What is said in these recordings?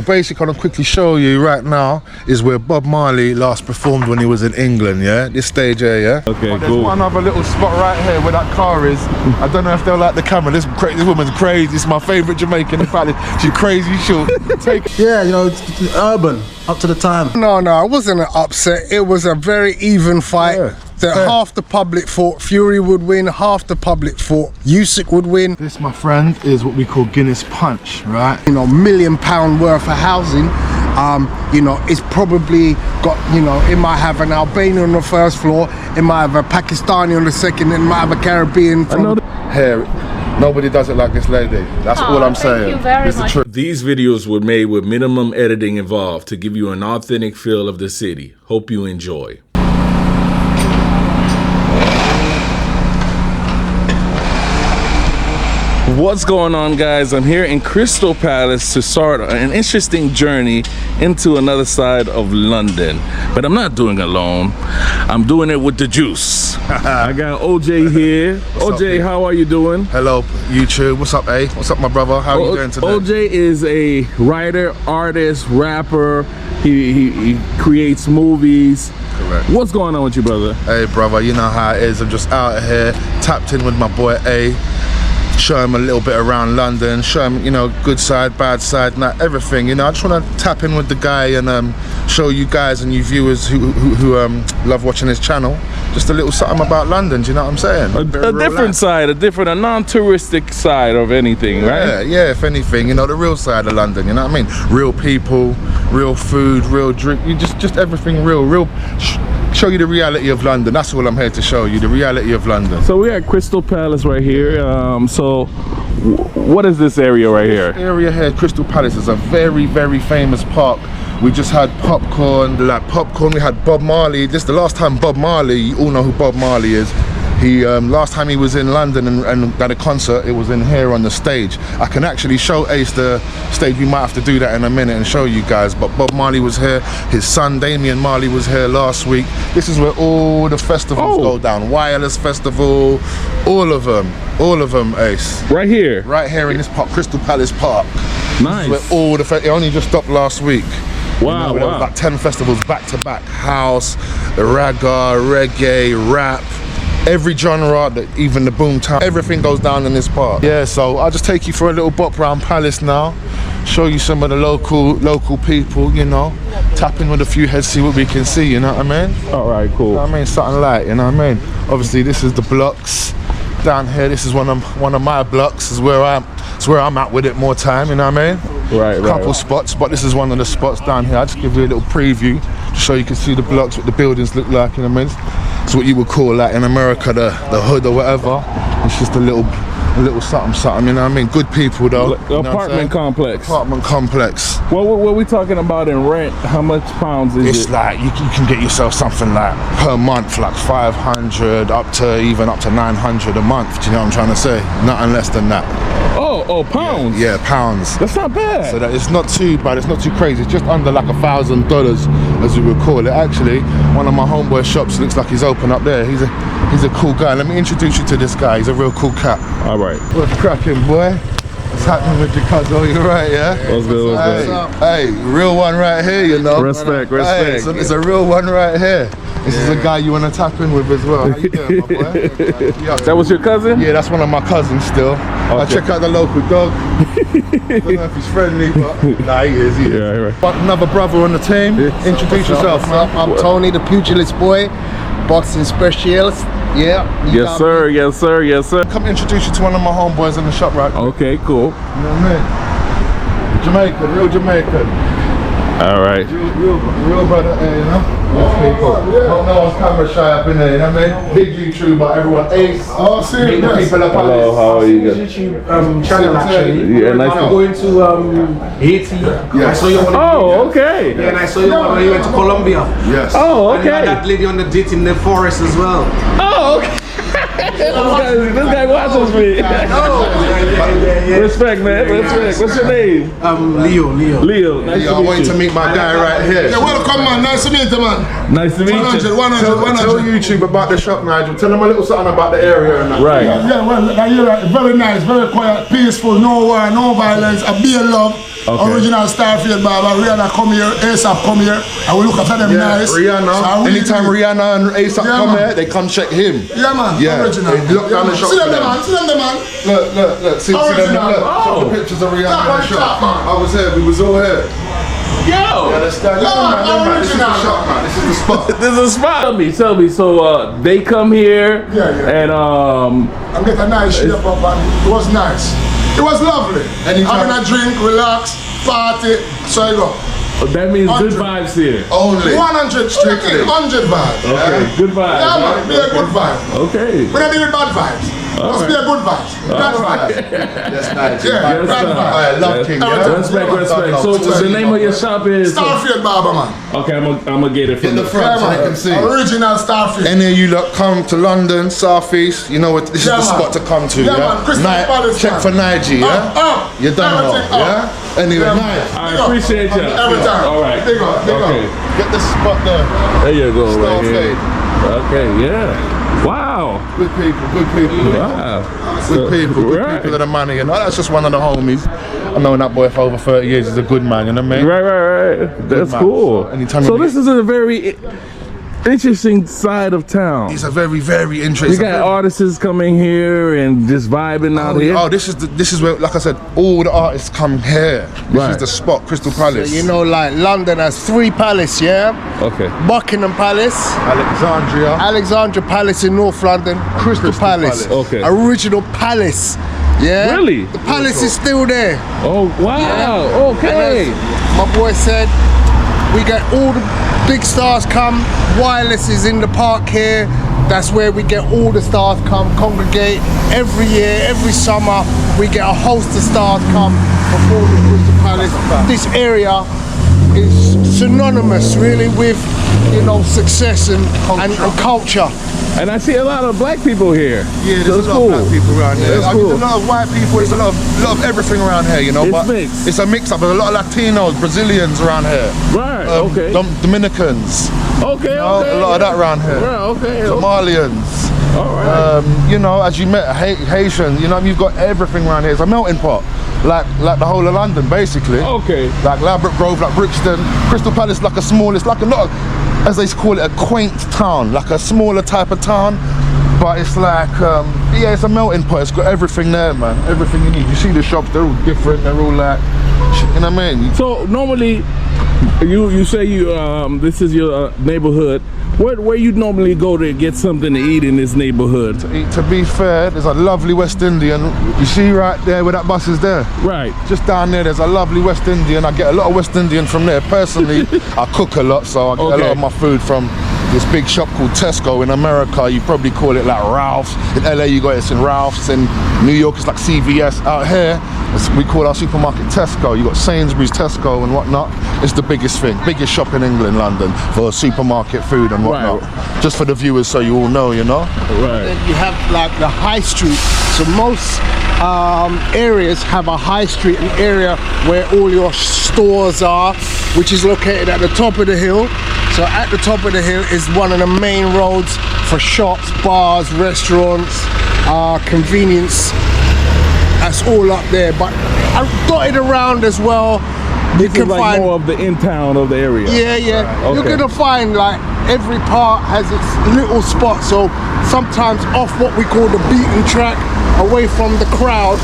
Basically, I'm gonna quickly show you right now is where Bob Marley last performed when he was in England, yeah? This stage here, yeah? Okay, but there's cool. one other little spot right here where that car is. I don't know if they'll like the camera. This woman's crazy. It's my favourite Jamaican. In fact, she's crazy short. Yeah, you know, it's urban, up to the time. No, I wasn't upset. It was a very even fight. Yeah. Half the public thought Fury would win, half the public thought Usyk would win. This, my friend, is what we call Guinness Punch, right? You know, £1 million worth of housing. You know, it's probably got, you know, it might have an Albanian on the first floor, it might have a Pakistani on the second, it might have a Caribbean from... Here, nobody does it like this lady. That's all I'm saying. Thank you very much. These videos were made with minimum editing involved to give you an authentic feel of the city. Hope you enjoy. What's going on, guys? I'm here in Crystal Palace to start an interesting journey into another side of London, but I'm not doing it alone. I'm doing it with the juice. I got OJ here. OJ, how are you doing? Hello, YouTube. What's up, A? What's up, my brother? How are you doing today? OJ is a writer, artist, rapper. He creates movies. Correct. What's going on with you, brother? Hey, brother, you know how it is. I'm just out here, tapped in with my boy A. Show him a little bit around London, show him, you know, good side, bad side, not everything, you know. I just want to tap in with the guy and show you guys and you viewers who love watching his channel just a little something about London. Do you know what I'm saying? A different side, a non-touristic side of anything, right? Yeah, if anything, you know, the real side of London, you know what I mean? Real people, real food, real drink, you just everything real. Show you the reality of London. That's all I'm here to show you, the reality of London. So we're at Crystal Palace right here. So what is this area right here? This area here, Crystal Palace, is a very, very famous park. We just had popcorn, we had Bob Marley. This is the last time Bob Marley, you all know who Bob Marley is. He last time he was in London and at a concert, it was in here on the stage. I can actually show Ace the stage. We might have to do that in a minute and show you guys. But Bob Marley was here. His son Damian Marley was here last week. This is where all the festivals go down. Wireless Festival, all of them, Ace. Right here. Right here in this park, Crystal Palace Park. Nice. This is where all the it only just stopped last week. Wow, There was like 10 festivals back to back. House, ragga, reggae, rap. Every genre, even the boom town, everything goes down in this park. Yeah, so I'll just take you for a little bop round Palace now, show you some of the local people, you know, tap in with a few heads, see what we can see, you know what I mean? All right, cool. You know what I mean, something light, you know what I mean? Obviously, this is the blocks down here. This is one of my blocks. Is where I'm at with it more time, you know what I mean? Right. Couple spots, but this is one of the spots down here. I'll just give you a little preview to show you can see the blocks, what the buildings look like, you know what I mean? It's what you would call, like in America, the hood or whatever. It's just a little something, you know what I mean? Good people though. Apartment complex. Apartment complex. What are we talking about in rent? How much pounds is it? It's like you can get yourself something like per month, like 500 up to 900 a month. Do you know what I'm trying to say? Nothing less than that. Oh, pounds. Yeah, pounds. That's not bad. So that it's not too bad. It's not too crazy. It's just under like $1,000, as we would call it. Actually, one of my homeboy shops looks like he's open up there. He's a cool guy. Let me introduce you to this guy. He's a real cool cat. All right. What's cracking, boy? What's happening with your cousin? You right, yeah? What's good? Hey, real one right here, you know. Respect. Hey, so it's a real one right here. This is a guy you want to tap in with as well. How you doing, my boy? That was your cousin? Yeah, that's one of my cousins still. I'll check out the local dog. Don't know if he's friendly, but nah, he is. Yeah, right. But another brother on the team. Introduce yourself, man. I'm Tony, the pugilist boy, boxing specialist. Yeah. Yes, sir. Come introduce you to one of my homeboys in the shop, right? Okay, cool. You know what I mean? Jamaican, real Jamaican. All right. Real brother, you know? People. Don't know what's camera shy up in there, you know what I mean? Big YouTube, but everyone Ace. Oh, serious? People up. Hello, how are you guys? YouTube channel actually. Yeah, nice. I'm going to Haiti. Yeah. I saw you on okay. Yeah, and I saw you when you went to Colombia. Yes. Oh, And you had okay. that lady on the dit in the forest as well. Oh, okay. this guy watches me. Respect, man. Respect. What's your name? Leo. Leo. Nice I want to meet my guy right here. Yeah, welcome, man. Nice to meet you, man. Nice to meet you. 100. Tell YouTube about the shop, Nigel. Tell them a little something about the area and that. Right. Yeah, well, you're right. Very nice, very quiet, peaceful, no war, no violence, a beer love. Okay. Original Starfield barber. Rihanna come here, ASAP come here, and we look after them nice. Rihanna. So Anytime Rihanna and ASAP Yeah, come man. here, they come check him. Yeah, man. Yeah. Original. They look down the shop See for them, them. man. See them, man. Look. See them. Original. Look. Show Oh. the pictures of Rihanna Top in on the shop. top, man. I was here. We was all here. Yo, You understand? Yeah, man. This is the shop, man. This is the spot. this is a spot. Tell me. So they come here, Yeah. and And get a nice shape up, and it was nice. It was lovely. Anytime- Having a drink, relax, party, so you go. that means good 100. vibes here. Only. 100 Strictly. 100 vibes. Okay, good vibes. Yeah, man. right? Be a good vibe. Okay. We don't deal with bad vibes. Must be a good vibes. Bad vibes. That's nice. Yeah, Yes, bad sir. vibes. I love King. Yeah? Respect. So the name of your shop is. Starfield barber, man. Okay, I'm gonna get it from In the the front so they can see. Original Starfield. Any of you lot come to London, Southeast, you know what? This Yeah, is the man. spot to come to. Yeah, man. Crystal Palace, check man. for Nige, yeah? Up. You done know, Everything up. yeah? Anyway, Yeah, Nige, I appreciate you. Every time. All right. Big up, big up. Okay. get the spot there. There you go, right Star here. fade. Okay, yeah. Wow. Good people, good people. Wow. Good people, good Right. people of the money. You know, that's just one of the homies. I've known that boy for over 30 years. He's a good man, you know what I mean? Right. That's man. cool. So anytime So we this is a very interesting side of town. He's a very, very You interesting. got artists coming here and just vibing out here. Oh, this is where, like I said, all the artists come here. This Right. is the spot, Crystal Palace. You know, like London has 3 palaces, yeah? Okay. Buckingham Palace, Alexandria. Alexandra Palace in North London, Crystal Palace. Palace. Okay. Original palace. Yeah? Really? The palace is still there. Oh wow. Okay. And as my boy said, we get all the big stars come. Wireless is in the park here. That's where we get all the stars come, congregate every year, every summer. We get a host of stars come before the Crystal Palace. This area is synonymous really with, you know, success and culture. And I see a lot of black people here. Yeah, So there's it's a lot cool. of black people around here. That's I mean, cool. there's a lot of white people. There's a lot of everything around here, you know. It's but mixed. it's a mix up. There's a lot of Latinos, Brazilians around here. Right. Okay. Dominicans. Okay. know, Okay. a lot of that around here. Yeah. Okay. Somalians. All right. You know, as you met Haitian, you know, you've got everything around here. It's a melting pot, like the whole of London, basically. Okay. Like Ladbroke Grove, like Brixton, Crystal Palace, like a small. It's like a lot of, as they call it, a quaint town, like a smaller type of town. But it's like, yeah, it's a melting pot. It's got everything there, man. Everything you need. You see the shops, they're all different. They're all like, you know what I mean? So normally, you say this is your neighborhood. Where you normally go to get something to eat in this neighborhood? To be fair, there's a lovely West Indian. You see right there where that bus is there? Right. Just down there, there's a lovely West Indian. I get a lot of West Indian from there. Personally, I cook a lot, so I get a lot of my food from this big shop called Tesco in America. You probably call it like Ralph's. In LA, you got it's in Ralph's. In New York, it's like CVS. Out here, we call our supermarket Tesco. You got Sainsbury's, Tesco, and whatnot. It's the biggest thing, biggest shop in England, London, for supermarket food and whatnot. Right. Just for the viewers, so you all know, you know. Right. Then you have like the high street. So most areas have a high street, an area where all your stores are, which is located at the top of the hill. So at the top of the hill is one of the main roads for shops, bars, restaurants, convenience. That's all up there. But I've dotted around as well. You This can is like find more of the in town of the area. yeah, yeah. Okay. You're gonna find like every part has its little spot. So sometimes off what we call the beaten track, away from the crowd,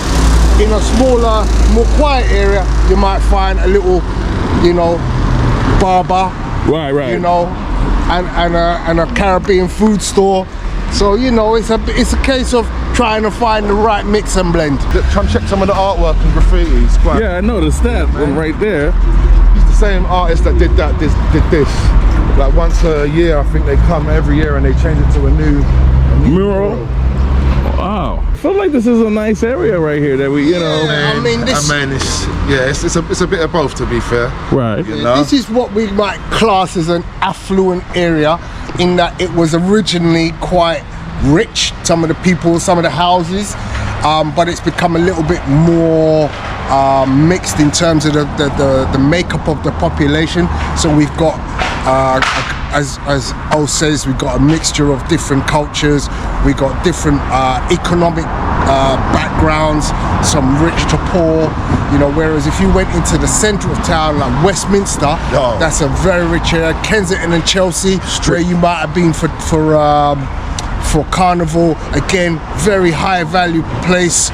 in a smaller, more quiet area, you might find a little, you know, barber, Right. you know, and a Caribbean food store. So you know, it's a case of trying to find the right mix and blend. Come check some of the artwork and graffiti. It's quite. Yeah, I noticed that one right there. It's the same artist that did this. Like once a year, I think they come every year and they change it to a new Mural. Wow. I feel like this is a nice area right here that we, you know. I mean, this. it's a bit of both, to be fair. Right. You know? This is what we might class as an affluent area, in that it was originally quite rich, some of the people, some of the houses, but it's become a little bit more mixed in terms of the makeup of the population. So we've got, as O says, we've got a mixture of different cultures, we've got different economic backgrounds, some rich to poor, you know, whereas if you went into the centre of town like Westminster, that's a very rich area. Kensington and Chelsea, where you might have been for Carnival, again, very high value place.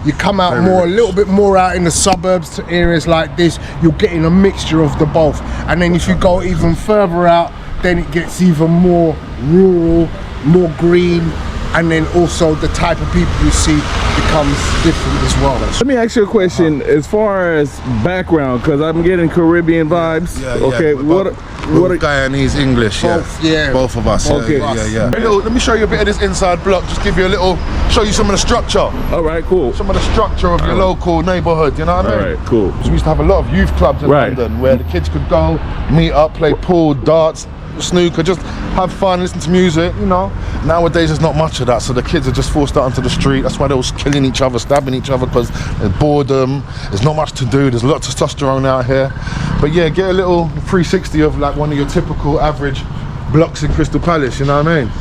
You come out a little bit more out in the suburbs to areas like this, you're getting a mixture of the both. And then if you go even further out, then it gets even more rural, more green, and then also the type of people you see becomes different as well. Let me ask you a question as far as background, because I'm getting Caribbean vibes. Okay, what are Guyanese, English, both of us. Okay. Let me show you a bit of this inside block. Just give you a little, show you some of the structure. All right, cool. Some of the structure of your local neighborhood. You know what I mean? All right, cool. So we used to have a lot of youth clubs in London where the kids could go, meet up, play pool, darts, snooker, just have fun, listen to music, you know. Nowadays there's not much of that, so the kids are just forced out onto the street. That's why they're all killing each other, stabbing each other, because there's boredom, there's not much to do, there's a lot of testosterone out here. But yeah, get a little 360 of like one of your typical average blocks in Crystal Palace, you know what I mean?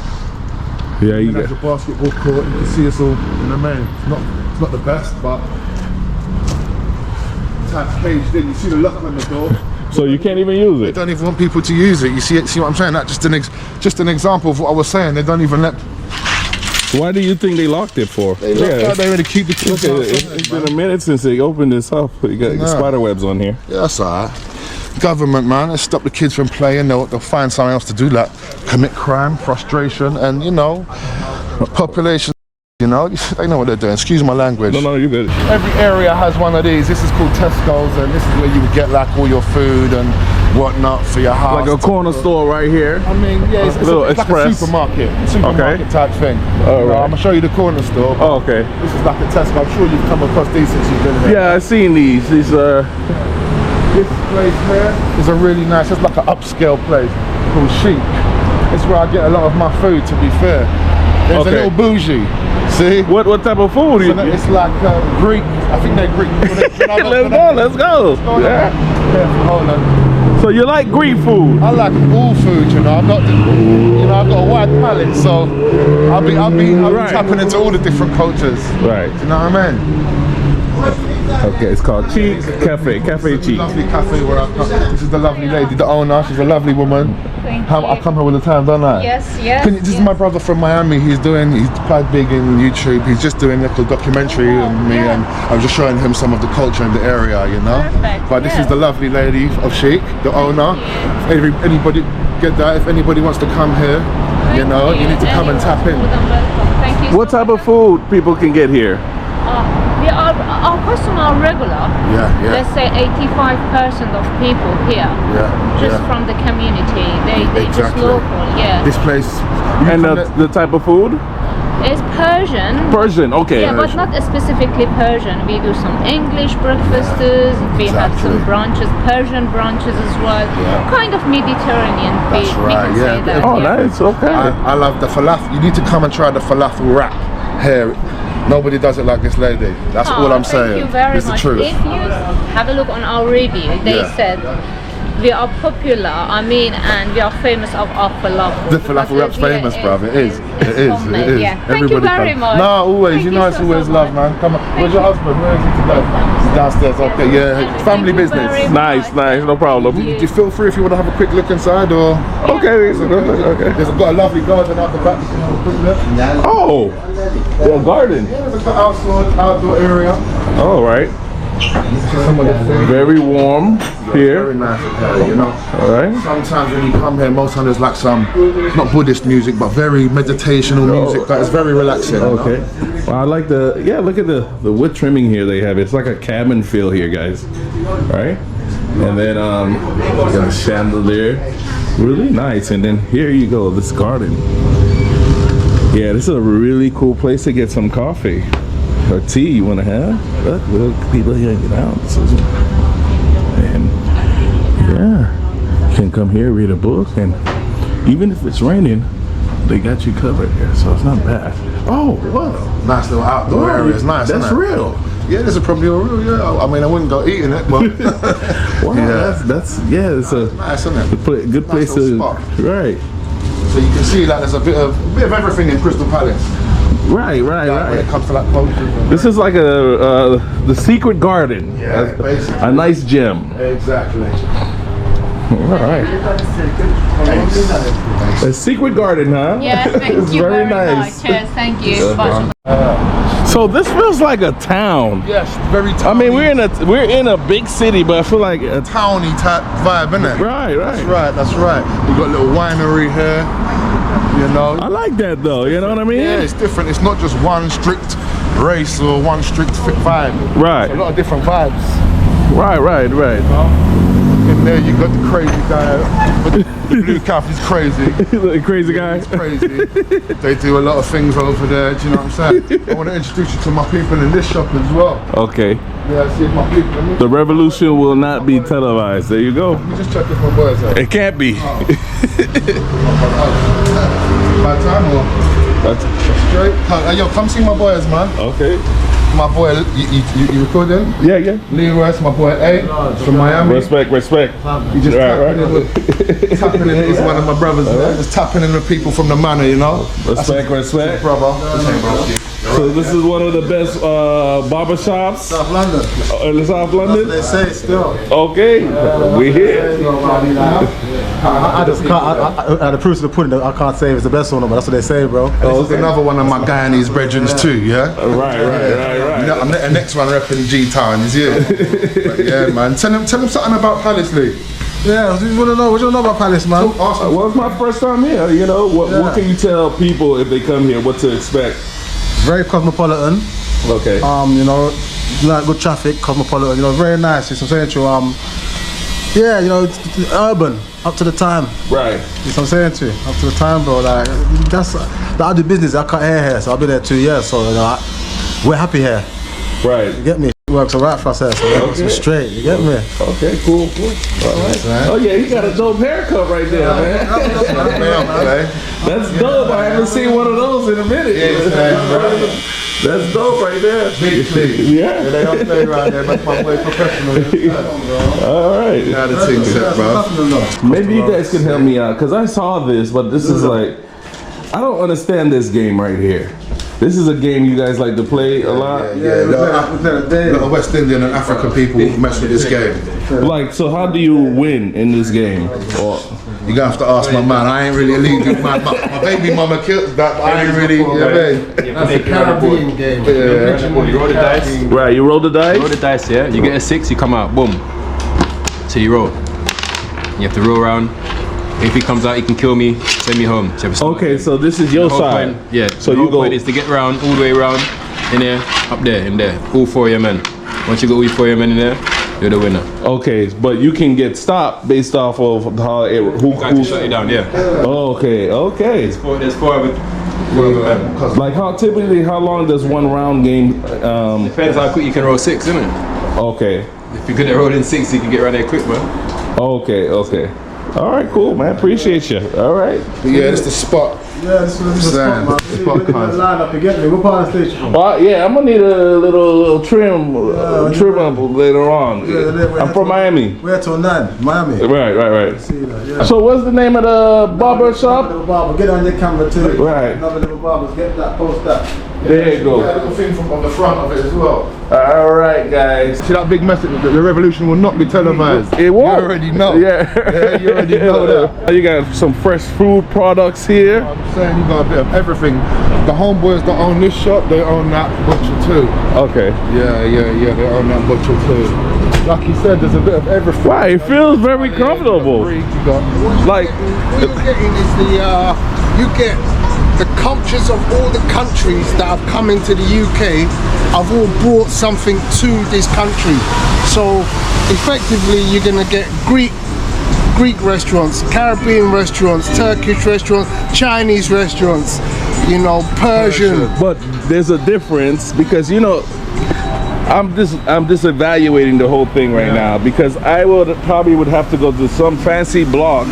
Yeah, you get a basketball court, you can see us all, you know what I mean? It's not the best, but it's caged in, you see the lock on the door. So you can't even use They it. don't even want people to use it. You see what I'm saying? That's just an example of what I was saying. They don't even let. Why do you think they locked it for? They already keep the kids. It's been a minute since they opened this up. You got spider webs on here. Yeah, that's alright. Government, man, they stop the kids from playing. They'll find something else to do, like commit crime, frustration, and you know, population. You know, they know what they're doing. Excuse my language. No, you're good. Every area has one of these. This is called Tesco's, and this is where you would get like all your food and whatnot for your house. Like a corner store right here. I mean, yeah, it's like a supermarket type thing. All right. I'm gonna show you the corner store. Oh, okay. This is like a Tesco. I'm sure you've come across these since you've been here. Yeah, I've seen these. This place here is a really nice. It's like an upscale place called Chic. It's where I get a lot of my food. To be fair, there's a little bougie. See? What type of food? It's like Greek. I think they're Greek. Let's go. Yeah. Hold on. So you like Greek food? I like all food, you know. I've got a wide palate, so I'll be tapping into all the different cultures. Right. You know what I mean? Okay, it's called Cheek Cafe Cheek. Lovely cafe where I come. This is the lovely lady, the owner. She's a lovely woman. I come here all the time, don't I? Yes. This is my brother from Miami. He's quite big in YouTube. He's just doing a little documentary on me, and I was just showing him some of the culture in the area, you know. Perfect. But this is the lovely lady of Chic, the owner. Anybody get that? If anybody wants to come here, you know, you need to come and tap in. Thank you. What type of food people can get here? Our customers are regular. Yeah. Let's say 85% of people here, just from the community. They just local. Yeah. This place. And the type of food? It's Persian. Persian, okay. Yeah, but not specifically Persian. We do some English breakfasts. We have some brunches, Persian brunches as well. Kind of Mediterranean. That's right. We can say that, Oh, nice. Okay. I love the falafel. You need to come and try the falafel wrap here. Nobody does it like this lady. That's all I'm saying. Thank you very It's much. the truth. If you have a look on our review, they said we are popular, and we are famous of our falafel. The falafel wrap's famous, bruv. It is. Homemade, yeah. Thank you very much. No, always. Thank you know, it's so always love, much. man. Come on. Where's your husband? Where is he today? He's downstairs. Okay, yeah. Family Thank you business. very Nice, no problem. Thank you. You feel free if you want to have a quick look inside, or Okay. there's got a lovely garden out the back. If you want a quick look. Oh, a garden. There's a good outdoor area. All right. Some of the food. Very warm here. Very nice area, you know. All right. Sometimes when you come here, most times there's like some, not Buddhist music, but very meditational music that is very relaxing. Okay. Well, I like look at the wood trimming here they have. It's like a cabin feel here, guys. Right? And then got a chandelier. Really nice. And then here you go, this garden. Yeah, this is a really cool place to get some coffee or tea you want to have. Look, people hanging out. And yeah, you can come here, read a book, and even if it's raining, they got you covered here, so it's not bad. Oh, wow. Nice little outdoor area. It's nice. That's isn't it? real. Yeah, this is probably a real. Yeah, I mean, I wouldn't go eating it, but Wow, that's it's a nice, isn't it? good place little to spot. right. So you can see that there's a bit of everything in Crystal Palace. Right, When it comes to like potions. This is like the secret garden. Yeah, basically. A nice gym. Exactly. All right. A secret garden, huh? Yeah, thank It's you very very nice. much. Yes, thank you. So this feels like a town. Yes, very towny. I mean, we're in a big city, but I feel like a towny type vibe, innit? Right. That's right. We got a little winery here, you know. I like that though. You know what I mean? Yeah, it's different. It's not just one strict race or one strict vibe. Right. It's a lot of different vibes. Right. In there, you got the crazy guy with the blue cap. He's crazy. The crazy guy. He's crazy. They do a lot of things over there. Do you know what I'm saying? I want to introduce you to my people in this shop as well. Okay. Yeah, see my people. The revolution will not be televised. There you go. Let me just check if my boys are. It can't be. Bad time or? Straight. Hey, yo, come see my boys, man. Okay. My boy, you recording? Yeah. Leroy's my boy A from Miami. Respect. You just tapping in with, he's one of my brothers there. Just tapping in with people from the manor, you know. Respect. Brother. So this is one of the best barber shops South London. in South London. They say still. Okay, we here. I just can't. The proof of the pudding. I can't say if it's the best one, but that's what they say, bro. This is another one of my Guyanese brethren too, yeah? Right. You know, the next one repping G-Town is you. But yeah, man. Tell him something about Palace, Lee. Yeah, what you want to know? What you know about Palace, man? Well, it's my first time here. You know, what can you tell people if they come here? What to expect? Very cosmopolitan. Okay. You know, like good traffic, cosmopolitan. You know, very nice. It's saying to you. Yeah, you know, it's urban, up to the time. Right. You know what I'm saying to you? Up to the time, bro. Like that's I do business. I cut hair here, so I've been there 2 years. So you know, we're happy here. Right. You get me? It works alright for us here, so we're straight. You get me? Okay, cool. All right. Oh yeah, you got a dope haircut right there, man. That's dope. I haven't seen one of those in a minute. That's dope right there. Yeah. They don't play around there, but my boy professional. All right. Now the team set, bro. Maybe you guys can help me out, because I saw this, but this is like, I don't understand this game right here. This is a game you guys like to play a lot? Yeah, a lot of West Indian and African people mess with this game. Like, so how do you win in this game? Or, you're gonna have to ask my man. I ain't really a leader. My baby mama killed that, but I ain't really, you know what I mean? That's a Caribbean game. Yeah. You roll the dice. right, you roll the dice? Roll the dice, yeah. You get a 6, you come out, boom. So you roll. You have to roll around. If he comes out, he can kill me, send me home. Okay, so this is your side. Point, yeah. So the you whole go. point is to get around, all the way around, in there, up there, in there. All 4 of your men. Once you got all your 4 of your men in there, you're the winner. Okay, but you can get stopped based off of how it. Who can shut you down? Yeah. Okay. There's 4 of it. Like how long does one round game? Depends how quick you can roll 6, isn't it? Okay. If you're good at rolling 6, you can get around there quick, man. Okay. All right, cool, man. Appreciate you. All right. But yeah, it's the spot. Yeah, this is the spot, man. The spot card. Line up to get me. What part of the station? Well, yeah, I'm gonna need a little trim up later on. I'm from Miami. We're till 9, Miami. Right. See that, yeah. So what's the name of the barber shop? Little barber, get on your camera too. Right. Another little barbers, get that, post that. There you go. A little thing from on the front of it as well. All right, guys. See that big message? The revolution will not be televised. It won't. You already know. Yeah. You already know that. You got some fresh food products here. I'm saying you got a bit of everything. The homeboys that own this shop, they own that butcher too. Okay. Yeah, they own that butcher too. Like he said, there's a bit of everything. Wow, it feels very comfortable. Like, What you're getting is you get the cultures of all the countries that have come into the UK have all brought something to this country. So effectively you're gonna get Greek restaurants, Caribbean restaurants, Turkish restaurants, Chinese restaurants, you know, Persian. but there's a difference because, you know, I'm just evaluating the whole thing right now, because I probably would have to go to some fancy block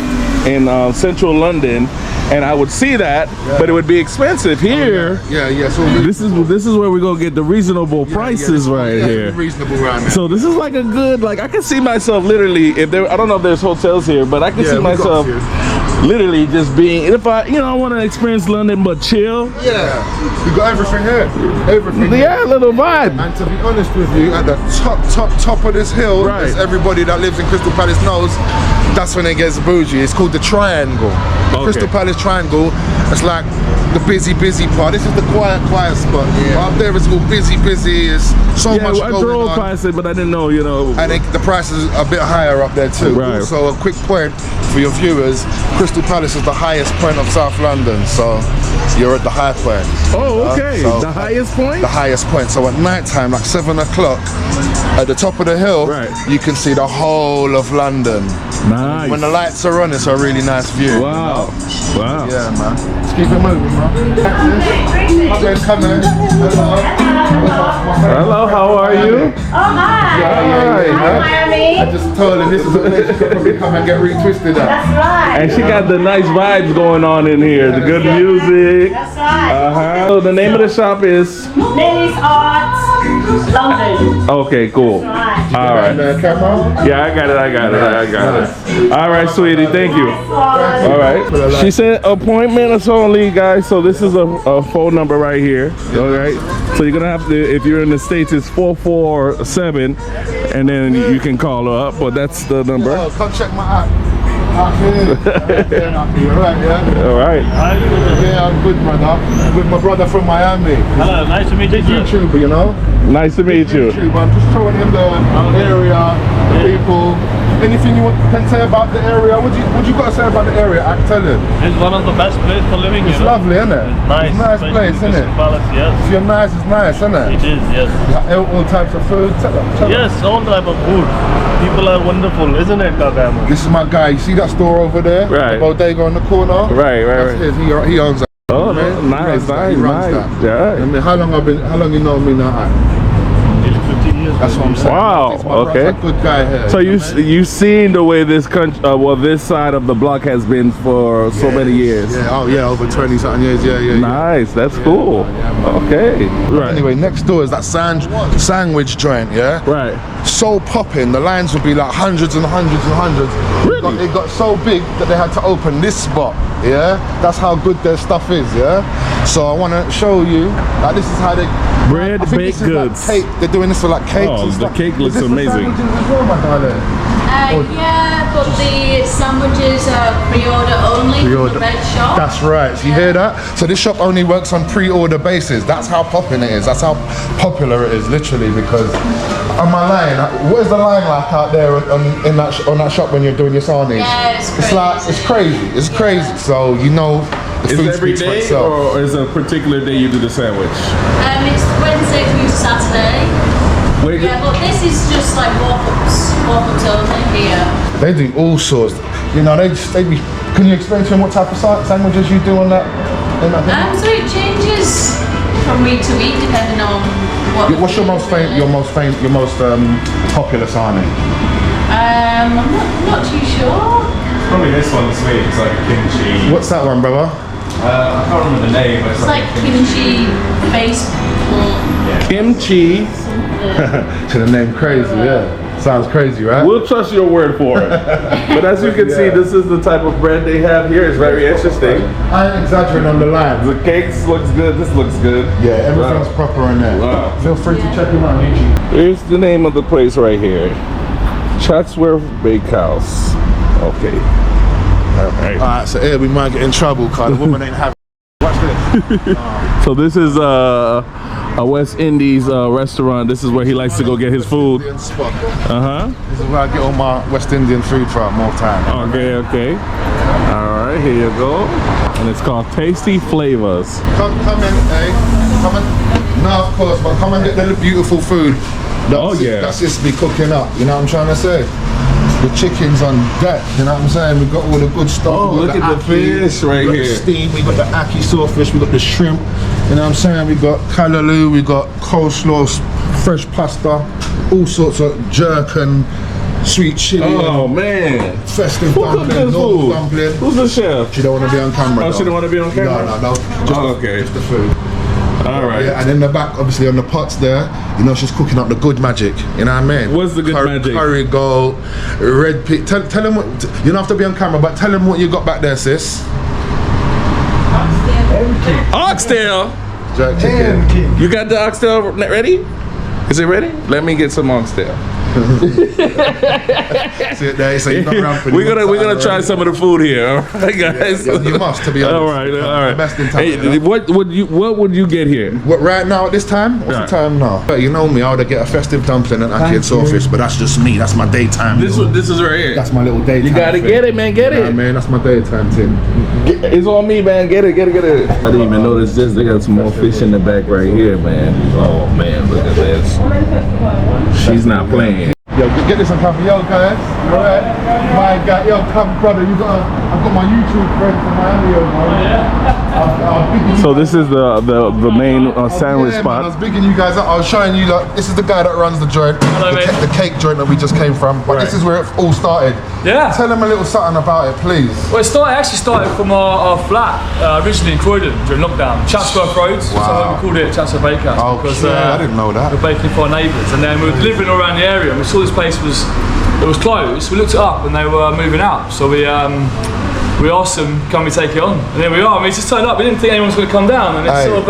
in central London, and I would see that, but it would be expensive here. Yeah. So This is where we're gonna get the reasonable prices right here. Reasonable around there. So this is like a good, like I can see myself literally, if there, I don't know if there's hotels here, but I can see we got myself a few. literally just being, if I, you know, I want to experience London but chill. Yeah, you got everything here. Everything. Yeah, little vibe. And to be honest with you, at the top of this hill, Right. as everybody that lives in Crystal Palace knows, that's when it gets bougie. It's called the Triangle. The Okay. Crystal Palace Triangle. It's like the busy part. This is the quiet spot. Up there is all busy. It's so Yeah, much I going drove on. past it, but I didn't know, you know. And the price is a bit higher up there too. Right. Also, a quick point for your viewers: Crystal Palace is the highest point of South London, so you're at the high point. Oh, okay. So- The highest point? The highest point. So at night time, like 7 o'clock, at the top of the hill, Right. you can see the whole of London. Nice. When the lights are on, it's a really nice view. Wow. Wow. Yeah, man. Let's keep it moving, man. Come in. Hello, how are you? Oh, hi. Yeah. Hi, Miami. I just told him this is a place you could probably come and get retwisted at. That's right. And she got the nice vibes going on in here, the good music. That's right. Uh-huh. So the name of the shop is? Lily's Arts, London. Okay, cool. Right. All right. And camera. Yeah, I got it. All right, sweetie, thank you. All right. She said appointments only, guys. So this is a phone number right here. All right. So you're gonna have to, if you're in the States, it's 447, and then you can call her up. But that's the number. Oh, come check my app. You're right, yeah? All right. Yeah, I'm good, brother. With my brother from Miami. Hello, nice to meet you. YouTuber, you know? Nice to meet you. YouTube. I'm just showing him the area, the people. Anything you can say about the area? What you got to say about the area? I tell him. It's one of the best places for living. It's you know? lovely, isn't it? It's nice. It's a nice especially place, isn't it? Crystal Palace, yes. If you're nice, it's nice, isn't it? It is, yes. All types of food. Tell him. Yes, all type of food. People are wonderful, isn't it, Kakamo? This is my guy. You see that store over there? Right. The bodega on the corner? Right. That's his. He owns that. Oh, man. nice. He runs that. Yeah. I mean, how long you know me now? Nearly 15 years. That's what I'm saying. Wow, He's my brother, okay. a good guy here. So you seen the way this country, this side of the block has been for so many years. Yeah, over 20 something years. Yeah. Nice, that's cool. Okay, right. Anyway, next door is that sandwich joint, yeah? Right. So popping, the lines would be like hundreds and hundreds and hundreds. Really? It got so big that they had to open this spot, yeah? That's how good their stuff is, yeah? So I want to show you, like this is how they... Bread, I think baked this is goods. Like cake. They're doing this for like cakes Oh, and the stuff. cake looks Is this for amazing. sandwiches as well, my darling? Yeah, but the sandwiches are pre-order only Pre-order. from the red shop. That's right. So you hear that? So this shop only works on pre-order basis. That's how popping it is. That's how popular it is, literally. Because am I lying? What is the line like out there on that shop when you're doing your sarnies? Yeah, it's crazy. like it's crazy. It's crazy. So you know the Is food it every speaks for day, itself. or is it a particular day you do the sandwich? It's Wednesday through to Saturday. Wait, Yeah, but this is just like walk-ups only here. They do all sorts. You know, they be. Can you explain to them what type of sandwiches you do on that? In that thing? So it changes from week to week depending on what. What's your most popular sarnie? I'm not too sure. Probably this one this week. It's like kimchi. What's that one, brother? I can't remember the name, but It's like kimchi based. kimchi. To the name crazy, yeah. Sounds crazy, right? We'll trust your word for it. But as you can see, this is the type of bread they have here. It's very interesting. I ain't exaggerating on the lines. The cakes looks good. This looks good. Yeah, everything's Wow. proper in there. Wow. Feel free to check him out on YouTube. Here's the name of the place right here. Chatsworth Bakehouse. Okay. All right. Alright, so here we might get in trouble because the woman ain't having. Watch this. So this is a West Indies restaurant. This is where he likes to go get his food. Indian spot. Uh-huh. This is where I get all my West Indian food from more time. Okay. All right, here you go. And it's called Tasty Flavors. Come in, hey. Come in. No, of course, but come and get the beautiful food. That's just me cooking up. You know what I'm trying to say? The chicken's on deck, you know what I'm saying? We've got all the good stuff. Oh, We've got look at the fish right we got here. the steam, we got the ackee sawfish, we got the shrimp, you know what I'm saying? We got callaloo, we got coleslaw, fresh pasta, all sorts of jerk and sweet chili. Oh man. Festive Who cooked dumpling, this normal food? dumpling. Who's the chef? She don't want to be on camera. Oh, though. she don't want to be on camera? No. Just, Oh, okay. Just the food. All right. Yeah, and in the back, obviously on the pots there, you know, she's cooking up the good magic. You know what I mean? What's the good magic? Curry goat, red pig. Tell them what. You don't have to be on camera, but tell them what you got back there, sis. Oxtail. Jerk chicken. You got the oxtail ready? Is it ready? Let me get some oxtail. See it there, so you're not ramping. We're gonna try some of the food here, all right, guys. Yeah, you must, to be honest. All right. The best in town. Hey, You know? what would you get here? What, right now at this time? What's the time now? You know me, I would get a festive dumpling and ackee and saltfish, but that's just me. That's my daytime. This is right here. That's my little daytime. You gotta thing. get it, man. Get it. Yeah, man, that's my daytime thing. It's on me, man. Get it. I didn't even notice this. They got some more fish in the back right here, man. Oh man, look at this. She's not playing. Yo, get this on camera, yo guys. Alright. My guy, yo, come brother, I've got my YouTube friend from Miami, yo, So this is the main sandwich Man, I spot. was bigging you guys up. I was showing you, like, this is the guy that runs the joint. Hello, mate. The cake joint that we just came from. But this is where it all started. Yeah. Tell them a little something about it, please. Well, it actually started from our flat, originally in Croydon during lockdown. Chatsworth Road, so we called it Chatsworth Bakehouse. Oh, because, I didn't know that. We're baking for our neighbours, and then we were delivering all around the area, and we saw this place was closed. We looked it up, and they were moving out. So we asked them, can we take it on? And there we are. I mean, it just turned up. We didn't think anyone was going to come down, and it's sort of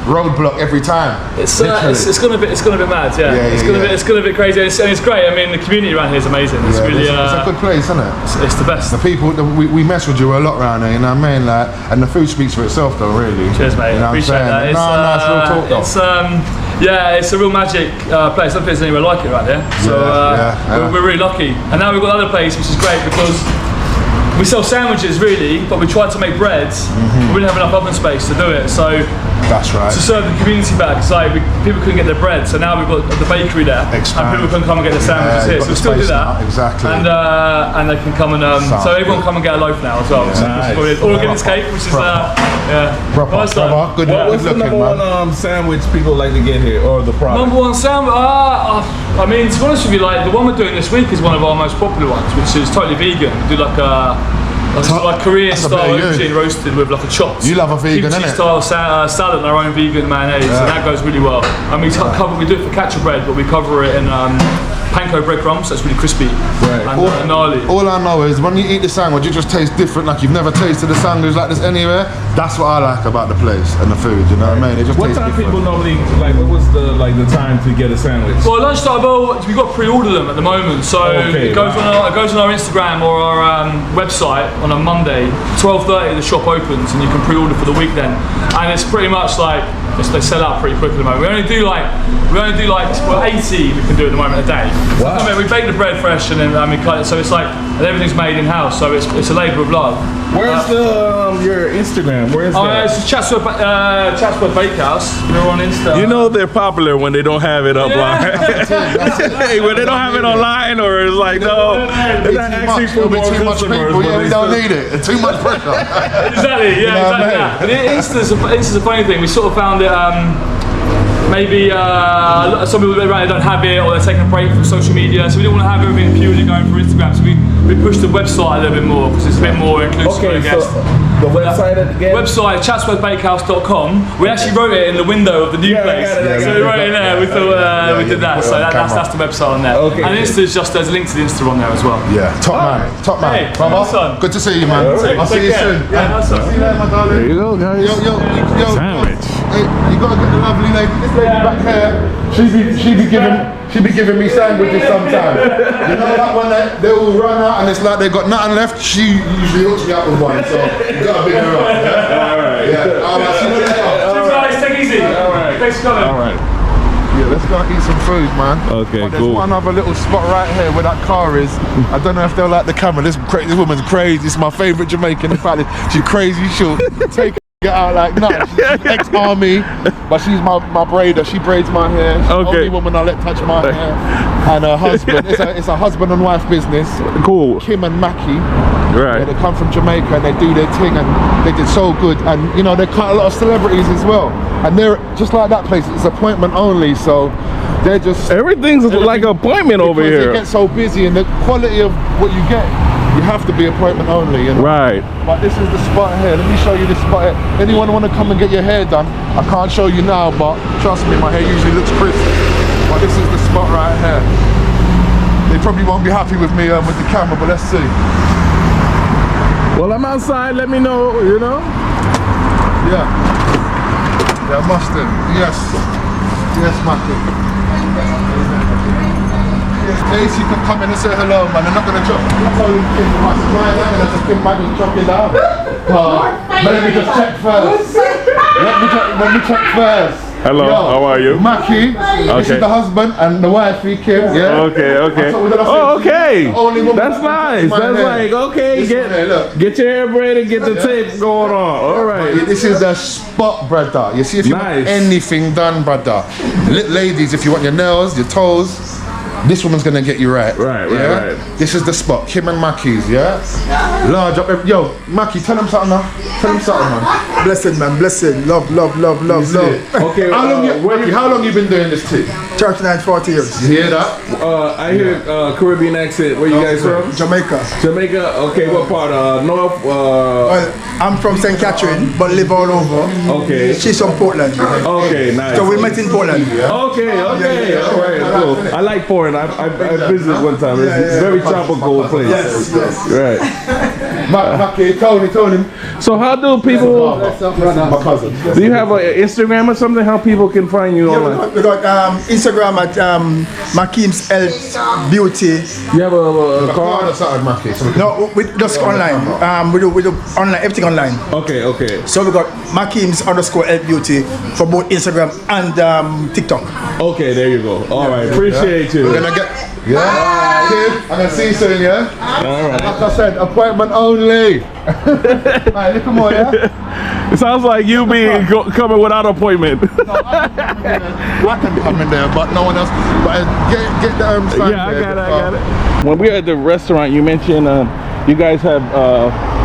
roadblock every time. It's gone a bit mad, yeah. It's gone a bit crazy, and it's great. I mean, the community around here is amazing. It's really it's a good place, isn't it? It's the best. The people, we mess with you a lot around here, you know what I mean? Like, and the food speaks for itself, though, really. Cheers, mate. You know Appreciate that. It's real talk, though. Yeah, it's a real magic place. I don't think there's anywhere like it right there. So we're really lucky. And now we've got another place, which is great because we sell sandwiches really, but we tried to make bread. But we didn't have enough oven space to do it. So that's right. To serve the community back, it's like people couldn't get their bread. So now we've got the bakery there, and people can come and get their sandwiches here. So we still do that. Exactly. And they can come and so everyone come and get a loaf now as well. Nice. Or get this cake, which is proper. Good. What's the number one sandwich people like to get here, or the product? Number one sandwich? I mean, to be honest with you, like the one we're doing this week is one of our most popular ones, which is totally vegan. We do like Korean style aubergine roasted with like a chopped. You love a vegan, kimchi innit? style salad and our own vegan mayonnaise, and that goes really well. And we do it for catcher bread, but we cover it in panko breadcrumbs, so it's really crispy and gnarly. All I know is when you eat the sandwich, it just tastes different, like you've never tasted a sandwich like this anywhere. That's what I like about the place and the food, you know what I mean? It just what tastes time different. people normally, like, what was the time to get a sandwich? Well, lunchtime, we've got to pre-order them at the moment, so it goes on our Instagram or our website on a Monday, 12:30 the shop opens, and you can pre-order for the week then. And it's pretty much like, they sell out pretty quick at the moment. We only do like 80 we can do at the moment a day. Wow. I mean, we bake the bread fresh and then we cut it, so it's like, and everything's made in-house, so it's a labour of love. Where's your Instagram? Where is that? It's Chatsworth Bakehouse. We're on Insta. You know they're popular when they don't have it online. Hey, when they don't have it online, or it's like, no, they're not asking for more customers. Yeah, we don't need it. Too much pressure. Exactly, yeah, exactly that. And Insta's a funny thing. We sort of found it, maybe some people don't have it, or they're taking a break from social media, so we didn't want to have everything purely going for Instagram, so we pushed the website a little bit more, because it's a bit more inclusive, I guess. So the website again? Website, chatsworthbakehouse.com. We actually wrote it in the window of the new place. So we wrote it in there, we thought we did that, so that's the website on there. Okay. And Insta's just, there's a link to the Insta on there as well. Yeah, top man. Hey, Brother, awesome. good to see you, man. I'll see you soon. Yeah, awesome. See you later, my darling. There you go, guys. Yo, sandwich. Hey, you gotta get the lovely lady. This lady back here, she be giving me sandwiches sometimes. You know that when they all run out and it's like they got nothing left. She usually hooks me up with one, so you gotta big her up. Yeah? All right. Yeah. All right. See you later. Guys, take it easy. All right. Thanks for coming. All right. Yeah, let's go eat some food, man. Okay, but there's cool. one other little spot right here where that car is. I don't know if they'll like the camera. This woman's crazy. It's my favourite Jamaican. In fact, she's crazy. She'll take it out like nothing. She's ex-army, but she's my braider. She braids my hair. She's the only woman I let touch my hair. And her husband. It's a husband and wife business. Cool. Kim and Mackie. Right. Yeah, they come from Jamaica and they do their thing, and they did so good. And you know, they cut a lot of celebrities as well. And they're just like that place. It's appointment only, so they're just everything's like an appointment over here. They get so busy, and the quality of what you get, You have to be appointment only, you know? Right. But this is the spot here. Let me show you this spot here. Anyone want to come and get your hair done? I can't show you now, but trust me, my hair usually looks crisp. But this is the spot right here. They probably won't be happy with me with the camera, but let's see. Well, I'm outside. Let me know, you know? Yeah. Yeah, mustard. Yes. Yes, Mackie. Ace, you can come in and say hello, man. They're not going to chop. I'm telling Kim, Kim might just chop you down. Let me just check first. Let me check first. Hello, how are you? Mackie, this is the husband and the wifey, Kim. Yeah. Okay. Oh, okay. That's nice. That's like, okay, get your hair braided, get the tape going on. All right. This is the spot, brother. You see, if you want anything done, brother. Ladies, if you want your nails, your toes, this woman's gonna get you right. Right. This is the spot, Kim and Mackie's, yeah? Large up. Yo, Mackie, tell them something now. Tell them something, man. Blessed, man. Blessed. Love. Okay, how long you been doing this too? 39, 40 years. You hear that? I hear Caribbean accent. Where you guys from? Jamaica. Jamaica? Okay, what part? North? Well, I'm from St. Catherine, but live all over. Okay. She's from Portland. Okay, nice. So we met in Portland. Okay. All right, cool. I like Portland. I visited one time. It's a very tropical place. Yes. Right. Mackie, told him. So how do people? My cousin. Do you have an Instagram or something? How people can find you online? We got Instagram at Makim's Health Beauty. You have a card or something, Mackie? No, we just online. We do online, everything online. Okay. So we got Makim's _Health Beauty for both Instagram and TikTok. Okay, there you go. All right, appreciate you. We're gonna get. I'm gonna see you soon, yeah? All right. Like I said, appointment only. Alright, look more, yeah? It sounds like you coming without appointment. I can come in there, but no one else. But get the sign. Yeah, I got it. When we were at the restaurant, you mentioned you guys have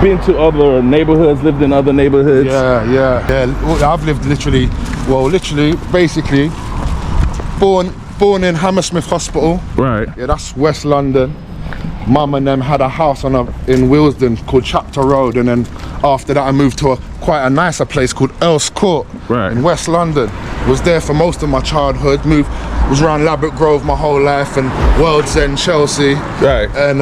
been to other neighborhoods, lived in other neighborhoods. Yeah. I've lived basically, born in Hammersmith Hospital. Right. Yeah, that's West London. Mum and them had a house in Willesden called Chapter Road, and then after that I moved to quite a nicer place called Earls Court in West London. Was there for most of my childhood. Was around Ladbroke Grove my whole life, and World's End, Chelsea. Right. And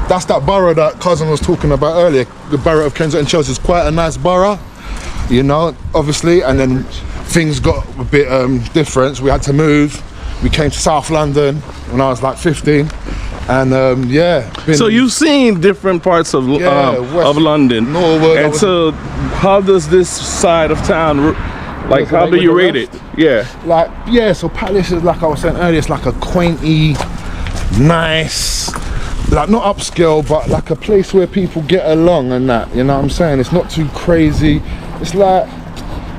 that's that borough that cousin was talking about earlier. The borough of Kensington Chelsea is quite a nice borough, you know, obviously. And then things got a bit different. So we had to move. We came to South London when I was like 15. And so you've seen different parts of London. Norwood. And so how does this side of town, like, how do you rate it? Yeah. So Palace is, like I was saying earlier, it's like a quainty, nice, like not upscale, but like a place where people get along and that, you know what I'm saying? It's not too crazy. It's like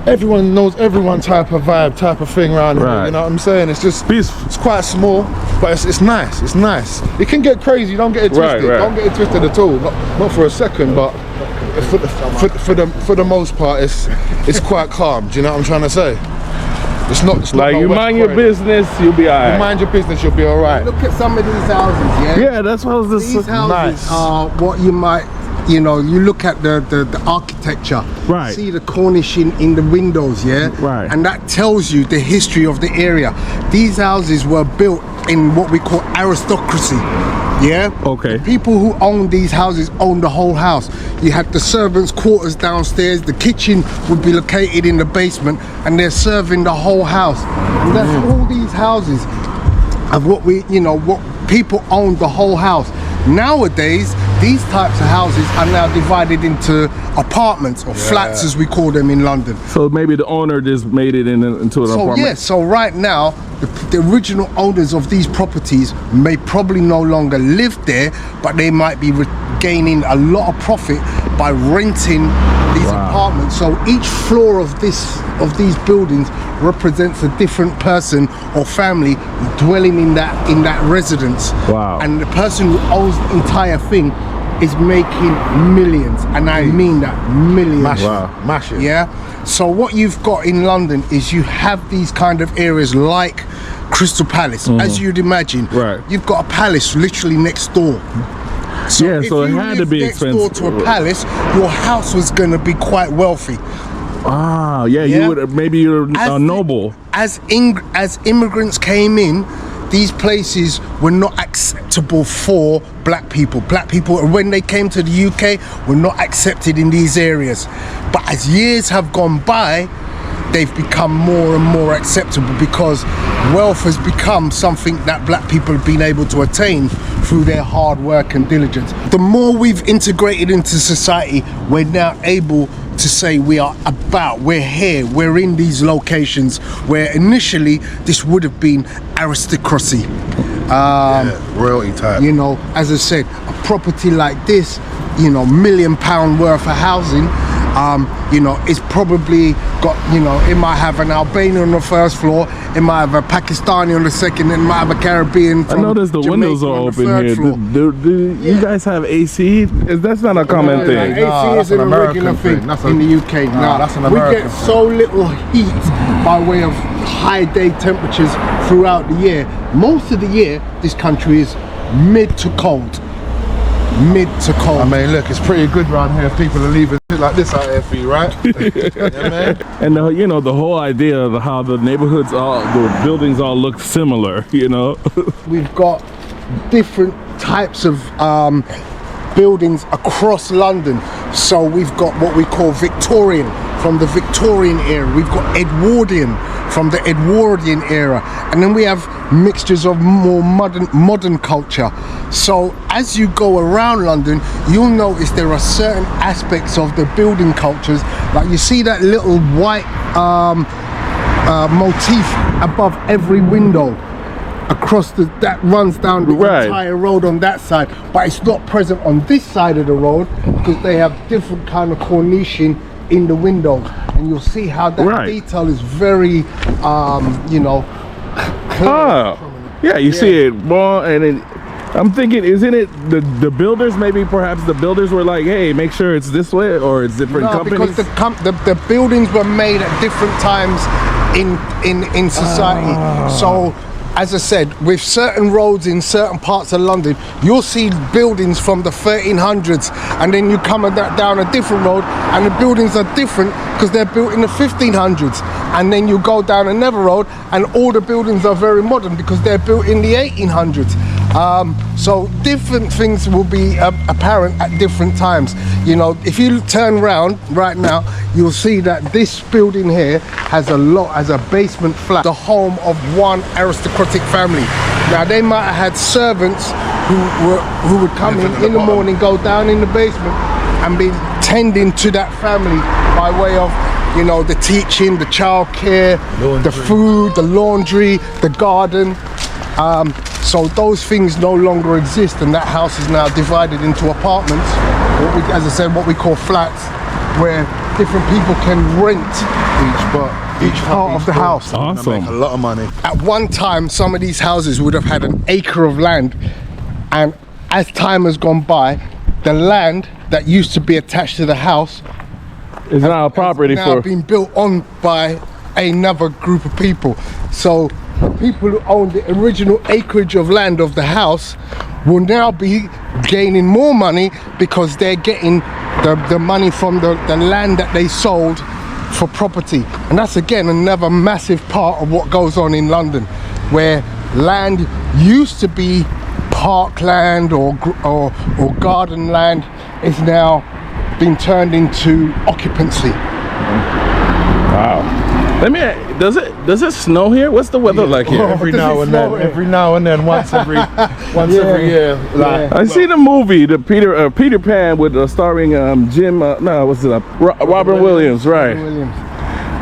everyone knows everyone type of vibe, type of thing around here, you know what I'm saying? It's just peaceful. It's quite small, but it's nice. It's nice. It can get crazy. Don't get it twisted. Don't get it twisted at all. Not for a second, but for the most part, it's quite calm. Do you know what I'm trying to say? It's not like no you mind your business, you'll be alright. You mind your business, you'll be alright. Look at some of these houses, yeah? Yeah, that's what I was just These houses are what you might, you know, you look at the architecture, right? See the cornishing in the windows, yeah, right? And that tells you the history of the area. These houses were built in what we call aristocracy, yeah. Okay. The people who owned these houses owned the whole house. You had the servants' quarters downstairs. The kitchen would be located in the basement, and they're serving the whole house. And that's all these houses of what people owned the whole house. Nowadays, these types of houses are now divided into apartments or flats, as we call them in London. So maybe the owner just made it into an apartment. Yeah, so right now, the original owners of these properties may probably no longer live there, but they might be gaining a lot of profit by renting these apartments. So each floor of these buildings represents a different person or family dwelling in that residence. Wow. And the person who owns the entire thing is making millions, and I mean that, millions. Massive. Yeah. So what you've got in London is you have these kind of areas like Crystal Palace, as you'd imagine. Right. You've got a palace literally next door. So Yeah, if so it you had to lived be next expensive. door to a palace, your house was going to be quite wealthy. Ah, yeah, Yeah. you would maybe you're a noble. As immigrants came in, these places were not acceptable for black people. Black people, when they came to the UK, were not accepted in these areas. But as years have gone by, they've become more and more acceptable because wealth has become something that black people have been able to attain through their hard work and diligence. The more we've integrated into society, we're now able to say we're here, we're in these locations where initially this would have been aristocracy. Royalty type. You know, as I said, a property like this, you know, £1 million worth of housing, you know, it's probably got, you know, it might have an Albanian on the first floor, it might have a Pakistani on the second, it might have a Caribbean from I noticed the Jamaica windows are on the open third here. floor. Do you guys have AC? That's not a common No, thing. AC that's isn't an a regular American thing thing. That's in the UK. Nah, that's an we American get thing. so little heat by way of high day temperatures throughout the year. Most of the year, this country is mid to cold. Mid to cold. I mean, look, it's pretty good around here. People are leaving shit like this out here for you, right? Yeah, man. And you know, the whole idea of how the neighborhoods the buildings all look similar, you know. We've got different types of buildings across London. So we've got what we call Victorian, from the Victorian era. We've got Edwardian, from the Edwardian era. And then we have mixtures of more modern culture. So as you go around London, you'll notice there are certain aspects of the building cultures, like you see that little white motif above every window across that runs down the entire road on that side, but it's not present on this side of the road because they have different kind of cornicing in the windows, and you'll see how that detail is very you know, clear. Yeah, you see it more, and I'm thinking, isn't it the builders, maybe perhaps the builders were like, hey, make sure it's this way, or it's different companies? Because the buildings were made at different times in society. So as I said, with certain roads in certain parts of London, you'll see buildings from the 1300s, and then you come down a different road and the buildings are different because they're built in the 1500s, and then you go down another road and all the buildings are very modern because they're built in the 1800s. So different things will be apparent at different times. You know, if you turn around right now, you'll see that this building here has a basement flat, the home of one aristocratic family. Now they might have had servants who would come in the morning, go down in the basement and be tending to that family by way of, you know, the teaching, the childcare, the food, the laundry, the garden. So those things no longer exist, and that house is now divided into apartments, as I said, what we call flats, where different people can rent each part of the house. Awesome. Make a lot of money. At one time, some of these houses would have had an acre of land, and as time has gone by, the land that used to be attached to the house is now a property now been built on by another group of people. So the people who own the original acreage of land of the house will now be gaining more money because they're getting the money from the land that they sold for property. And that's again another massive part of what goes on in London, where land used to be parkland or garden land is now being turned into occupancy. Wow. Does it snow here? What's the weather like here? Every now and then, once every year. Like, I seen a movie, the Peter Pan, with starring Robin Williams, right?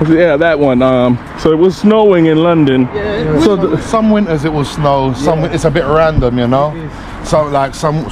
Yeah, that one. So it was snowing in London. So some winters it will snow. Some it's a bit random, you know. So like some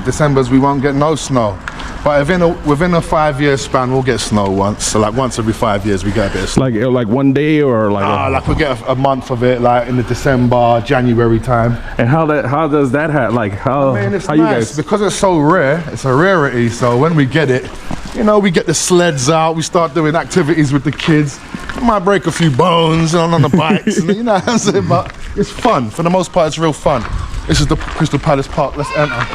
Decembers we won't get no snow. But within a 5-year span, we'll get snow once. So like once every 5 years, we get a bit of snow. Like one day, or like like we get a month of it, like in the December, January time. And how does that happen? Like how it's how nice, you guys? because it's so rare. It's a rarity. So when we get it, you know, we get the sleds out. We start doing activities with the kids. We might break a few bones on the bikes, and, you know what I'm saying. But it's fun. For the most part, it's real fun. This is the Crystal Palace Park. Let's enter.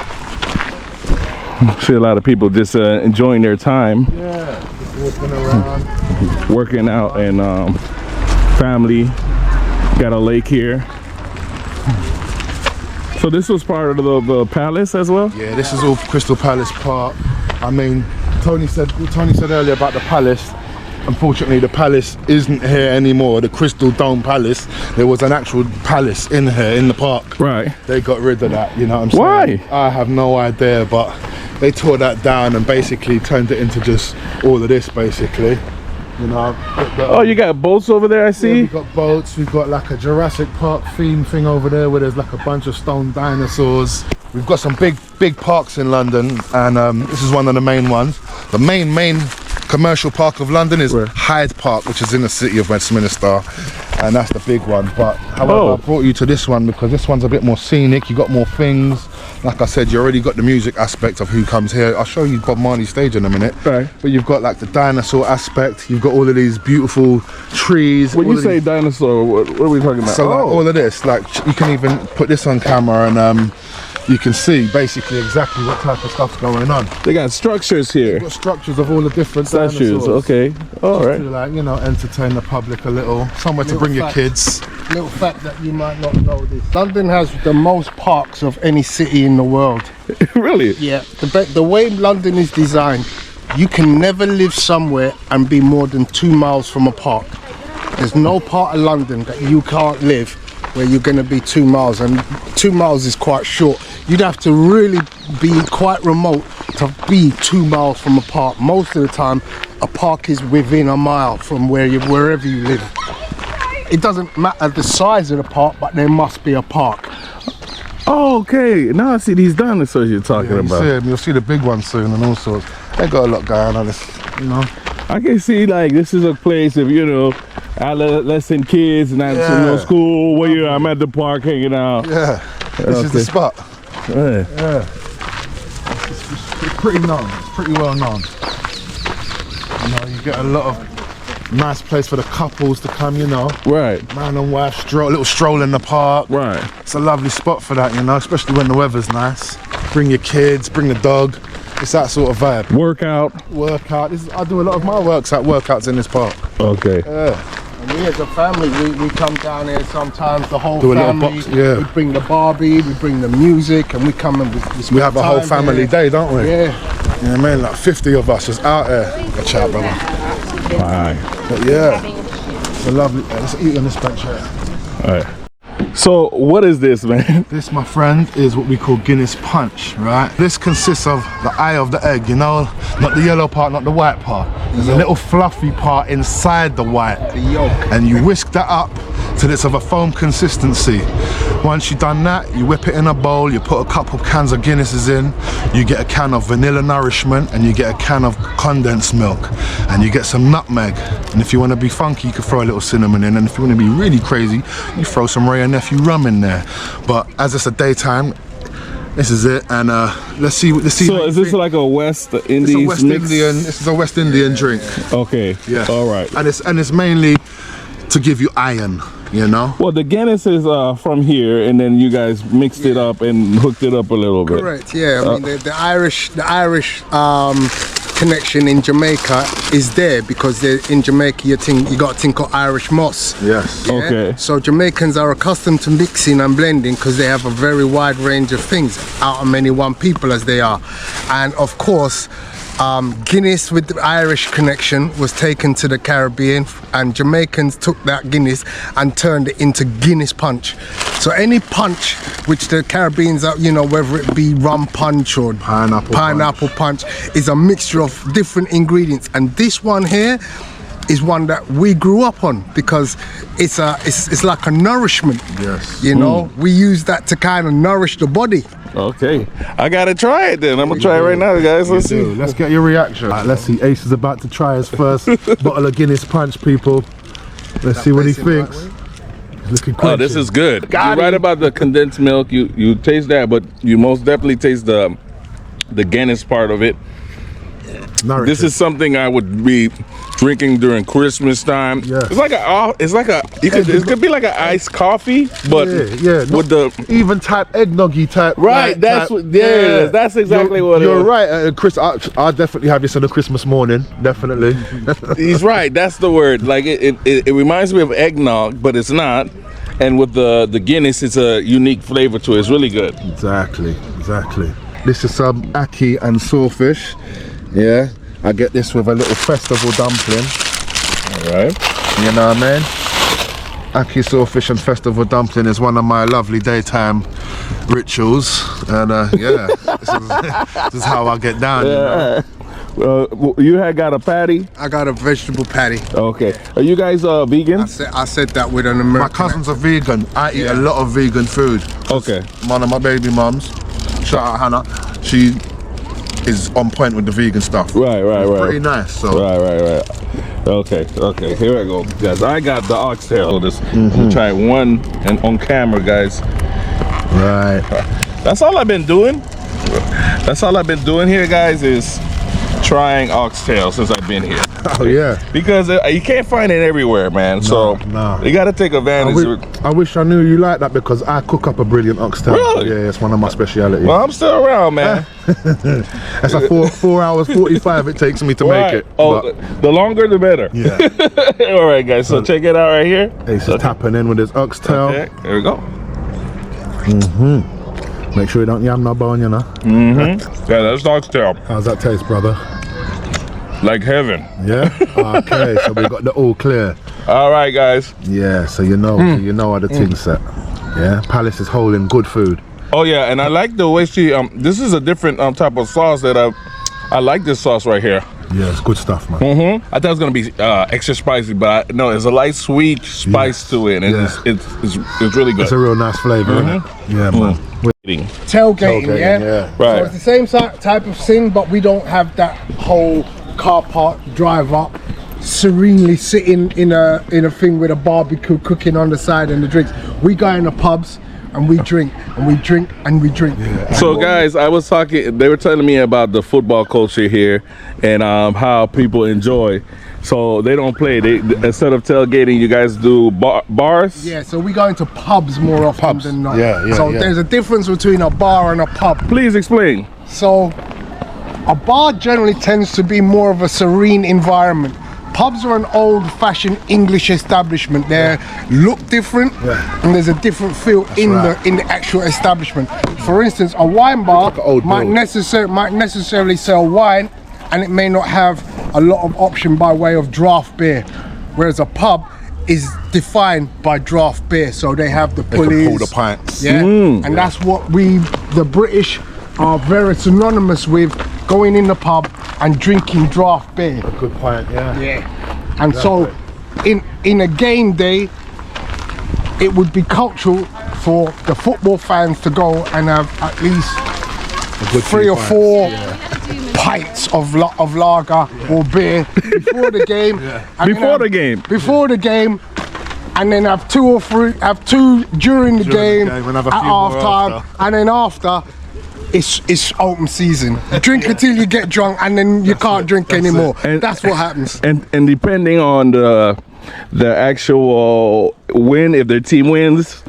See a lot of people just enjoying their time. Yeah, just walking around. Working out and family. Got a lake here. So this was part of the palace as well? Yeah, this is all Crystal Palace Park. I mean, Tony said earlier about the palace. Unfortunately, the palace isn't here anymore. The Crystal Dome Palace. There was an actual palace in here in the park. Right. They got rid of that. You know what I'm saying? Why? I have no idea, but they tore that down and basically turned it into just all of this, basically. You know. Oh, you got boats over there, I see. Yeah, we've got boats. We've got like a Jurassic Park theme thing over there where there's like a bunch of stone dinosaurs. We've got some big parks in London, and this is one of the main ones. The main commercial park of London is Hyde Park, which is in the city of Westminster, and that's the big one. But however, I brought you to this one because this one's a bit more scenic. You got more things. Like I said, you already got the music aspect of who comes here. I'll show you Bob Marley's stage in a minute. Right. But you've got like the dinosaur aspect. You've got all of these beautiful trees. When you say dinosaur, what are we talking about? So like, all of this, like you can even put this on camera and you can see basically exactly what type of stuff's going on. They got structures here. You've got structures of all the different statues. dinosaurs. Okay, all right. To, like, you know, entertain the public a little. Somewhere to bring your kids. Little fact that you might not know this. London has the most parks of any city in the world. Really? Yeah. The way London is designed, you can never live somewhere and be more than 2 miles from a park. There's no part of London that you can't live where you're going to be 2 miles, and 2 miles is quite short. You'd have to really be quite remote to be 2 miles from a park. Most of the time, a park is within a mile from wherever you live. It doesn't matter the size of the park, but there must be a park. Oh, okay. Now I see these dinosaurs you're talking about. You'll see the big ones soon and all sorts. They got a lot going on. This, you know. I can see like this is a place of, you know, adolescent kids and school where I'm at the park hanging out. Yeah, this is the spot. Yeah. It's pretty known. It's pretty well known. You know, you get a lot of nice place for the couples to come, you know. Right. Man and wife, little stroll in the park. Right. It's a lovely spot for that, you know, especially when the weather's nice. Bring your kids, bring the dog. It's that sort of vibe. Workout. I do a lot of my workouts in this park. Okay. Yeah. And we as a family, we come down here sometimes, the whole Do a little family. box, yeah. We bring the Barbie, we bring the music, and we come and we have a whole family day, don't we? Yeah. You know what I mean? Like 50 of us just out there. Watch out, brother. Bye. But yeah, it's a lovely. Let's eat on this bench here. All right. So what is this, man? This, my friend, is what we call Guinness Punch, right? This consists of the eye of the egg, you know? Not the yellow part, not the white part. There's a little fluffy part inside the white. The yolk. And you whisk that up till it's of a foam consistency. Once you've done that, you whip it in a bowl, you put a couple cans of Guinnesses in, you get a can of vanilla nourishment, and you get a can of condensed milk. And you get some nutmeg. And if you want to be funky, you can throw a little cinnamon in. And if you want to be really crazy, you throw some Ray and Nephew rum in there. But as it's a daytime, this is it. And let's see. So is this like a West Indies mix? This is a West Indian drink. Okay. Yeah. All right. And it's mainly to give you iron, you know. Well, the Guinness is from here, and then you guys mixed it up and hooked it up a little bit. Correct. Yeah. I mean, the Irish connection in Jamaica is there because in Jamaica you got a thing called Irish moss. Yes. Yeah? Okay. So Jamaicans are accustomed to mixing and blending because they have a very wide range of things out of many one people as they are, and of course. Guinness with the Irish connection was taken to the Caribbean, and Jamaicans took that Guinness and turned it into Guinness Punch. So any punch which the Caribbeans are, you know, whether it be rum punch or pineapple punch, is a mixture of different ingredients. And this one here is one that we grew up on because it's like a nourishment. Yes. You know, we use that to kind of nourish the body. Okay, I gotta try it then. I'm gonna try it right now, guys. Let's see. Let's get your reaction. Right, let's see. Ace is about to try his first bottle of Guinness Punch, people. Let's see what he thinks. He's looking quenching. Oh, this is good. You're right about the condensed milk. You taste that, but you most definitely taste the Guinness part of it. This is something I would be drinking during Christmas time. Yeah. It could be like an iced coffee, but with the even type eggnoggy type. Right, that's exactly what it is. You're right, Chris. I'll definitely have this on a Christmas morning. Definitely. He's right. That's the word. Like it reminds me of eggnog, but it's not. And with the Guinness, it's a unique flavor to it. It's really good. Exactly. This is some ackee and sawfish. Yeah, I get this with a little festival dumpling. All right. You know what I mean? Ackee, sawfish and festival dumpling is one of my lovely daytime rituals. And this is how I get down. Yeah. You had got a patty? I got a vegetable patty. Okay. Are you guys vegans? I said that with an American. My cousins are vegan. I eat a lot of vegan food. Okay. One of my baby mums, shout out Hannah, she is on point with the vegan stuff. Right. Pretty nice. So. Right. Okay. Here I go, guys. I got the oxtail. We'll try one and on camera, guys. Right. That's all I've been doing. Here, guys, is trying oxtail since I've been here. Oh yeah. Because you can't find it everywhere, man. So you got to take advantage. I wish I knew you like that because I cook up a brilliant oxtail. Really? Yeah, it's one of my specialities. Well, I'm still around, man. That's a 4 hours 45 it takes me to make it. Oh, the longer the better. Yeah. All right, guys. So check it out right here. Ace is tapping in with his oxtail. Okay, there we go. Make sure you don't yam no bone, you know. Yeah, that's oxtail. How's that taste, brother? Like heaven. Yeah. Okay, so we got the all clear. All right, guys. Yeah, so you know how the thing's set. Yeah, Palace is holding good food. Oh yeah, and I like the way she. This is a different type of sauce that I like this sauce right here. Yeah, it's good stuff, man. I thought it was gonna be extra spicy, but no, there's a light sweet spice to it, and it's really good. It's a real nice flavor, isn't it? Yeah, man. Tailgating, yeah. Right. So it's the same type of thing, but we don't have that whole car park drive up, serenely sitting in a thing with a barbecue cooking on the side and the drinks. We go in the pubs and we drink and we drink and we drink. Yeah. So guys, I was talking. They were telling me about the football culture here and how people enjoy. So they don't play. They instead of tailgating, you guys do bars. Yeah. So we go into pubs more often than not. Yeah. So there's a difference between a bar and a pub. Please explain. So a bar generally tends to be more of a serene environment. Pubs are an old-fashioned English establishment. They look different, and there's a different feel in the actual establishment. For instance, a wine bar might necessarily sell wine, and it may not have a lot of option by way of draft beer, whereas a pub is defined by draft beer. So they have the pulleys, they can pull the pints. and that's what the British are very synonymous with, going in the pub and drinking draft beer. A good pint, yeah. And so in a game day, it would be cultural for the football fans to go and have at least 3 or 4 pints of lager or beer before the game. Before the game, and then have 2 or 3, have 2 during the game, and have a at few half more time, after. and then after. It's open season. Drink until you get drunk, and then you can't drink anymore. That's what happens. And depending on the actual win, if their team wins,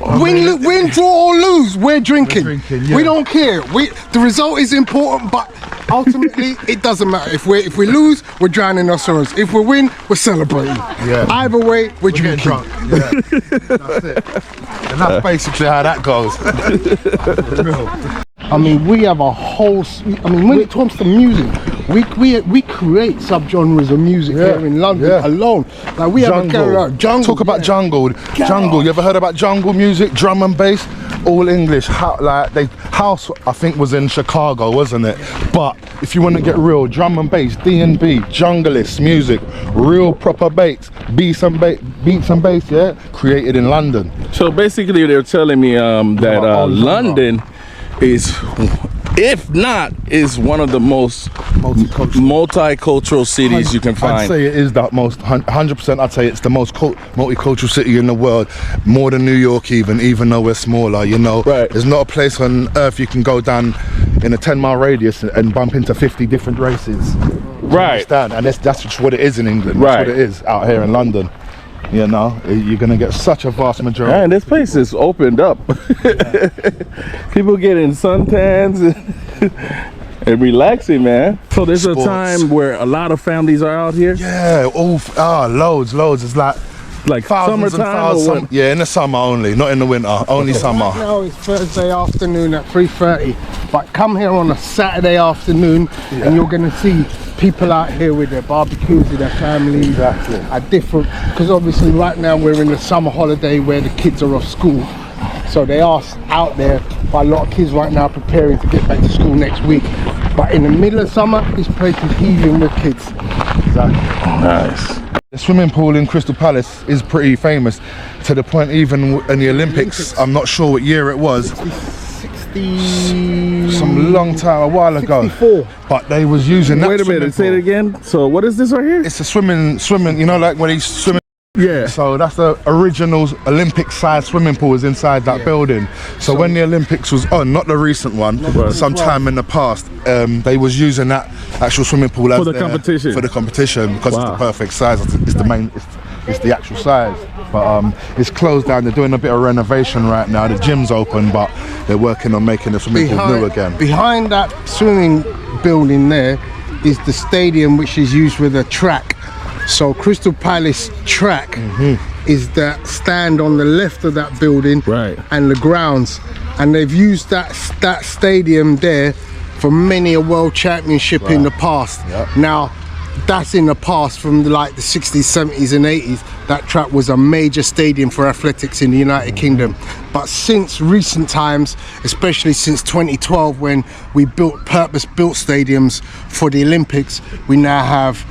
win, draw or lose, we're drinking. We don't care. The result is important, but ultimately it doesn't matter. If we lose, we're drowning our sorrows. If we win, we're celebrating. Yeah. Either way, we're drinking. Drunk. Yeah. That's it. And that's basically how that goes. I mean, we have a whole. When it comes to music, we create subgenres of music here in London alone. Like we have a jungle. Talk about jungle. Jungle. You ever heard about jungle music? Drum and bass, all English. House, I think, was in Chicago, wasn't it? But if you want to get real, drum and bass, D&B, junglist music, real proper beats and bass, yeah, created in London. So basically, they're telling me that London is if not, is one of the most multicultural cities you can I'd find. say it is the most 100%. I'd say it's the most multicultural city in the world, more than New York, even though we're smaller. You know, there's not a place on earth you can go down in a 10-mile radius and bump into 50 different races. Right. And that's just what it is in England. That's what it is out here in London. You know, you're gonna get such a vast majority. Man, this place is opened up. People getting suntans and relaxing, man. So there's a time where a lot of families are out here. Yeah, loads. It's like thousands and summertime thousands. Yeah, in the summer only, not in the winter. Only summer. Right now it's Thursday afternoon at 3:30, but come here on a Saturday afternoon and you're going to see people out here with their barbecues, with their families, at different, because obviously right now we're in the summer holiday where the kids are off school, so they are out there, but a lot of kids right now preparing to get back to school next week. But in the middle of summer, this place is heaving with kids. Nice. The swimming pool in Crystal Palace is pretty famous, to the point even in the Olympics, I'm not sure what year it was, some long time, a while ago, 64. but they was using that. Wait a minute, say it again. So what is this right here? It's a swimming, you know, like when he's swimming. Yeah. So that's the original Olympic-sized swimming pool is inside that building. So when the Olympics was on, not the recent one, sometime in the past, they was using that actual swimming pool for the competition. For the competition, because it's the perfect size. It's the main. It's the actual size. But it's closed down. They're doing a bit of renovation right now. The gym's open, but they're working on making the swimming pool new again. Behind that swimming building there is the stadium, which is used with a track. So Crystal Palace track is that stand on the left of that building, and the grounds, and they've used that stadium there for many a world championship in the past. Now that's in the past, from the 60s, 70s and 80s. That track was a major stadium for athletics in the United Kingdom. But since recent times, especially since 2012, when we purpose-built stadiums for the Olympics, we now have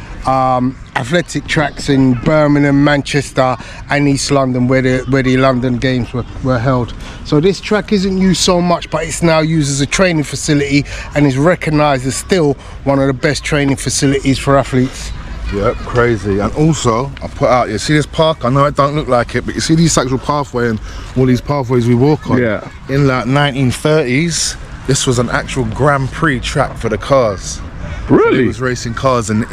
athletic tracks in Birmingham, Manchester and East London, where the London Games were held. So this track isn't used so much, but it's now used as a training facility and is recognised as still one of the best training facilities for athletes. Yep, crazy. And also, I put out, you see this park? I know it don't look like it, but you see these actual pathway and all these pathways we walk on? Yeah. In 1930s, this was an actual Grand Prix track for the cars. Really? They was racing cars in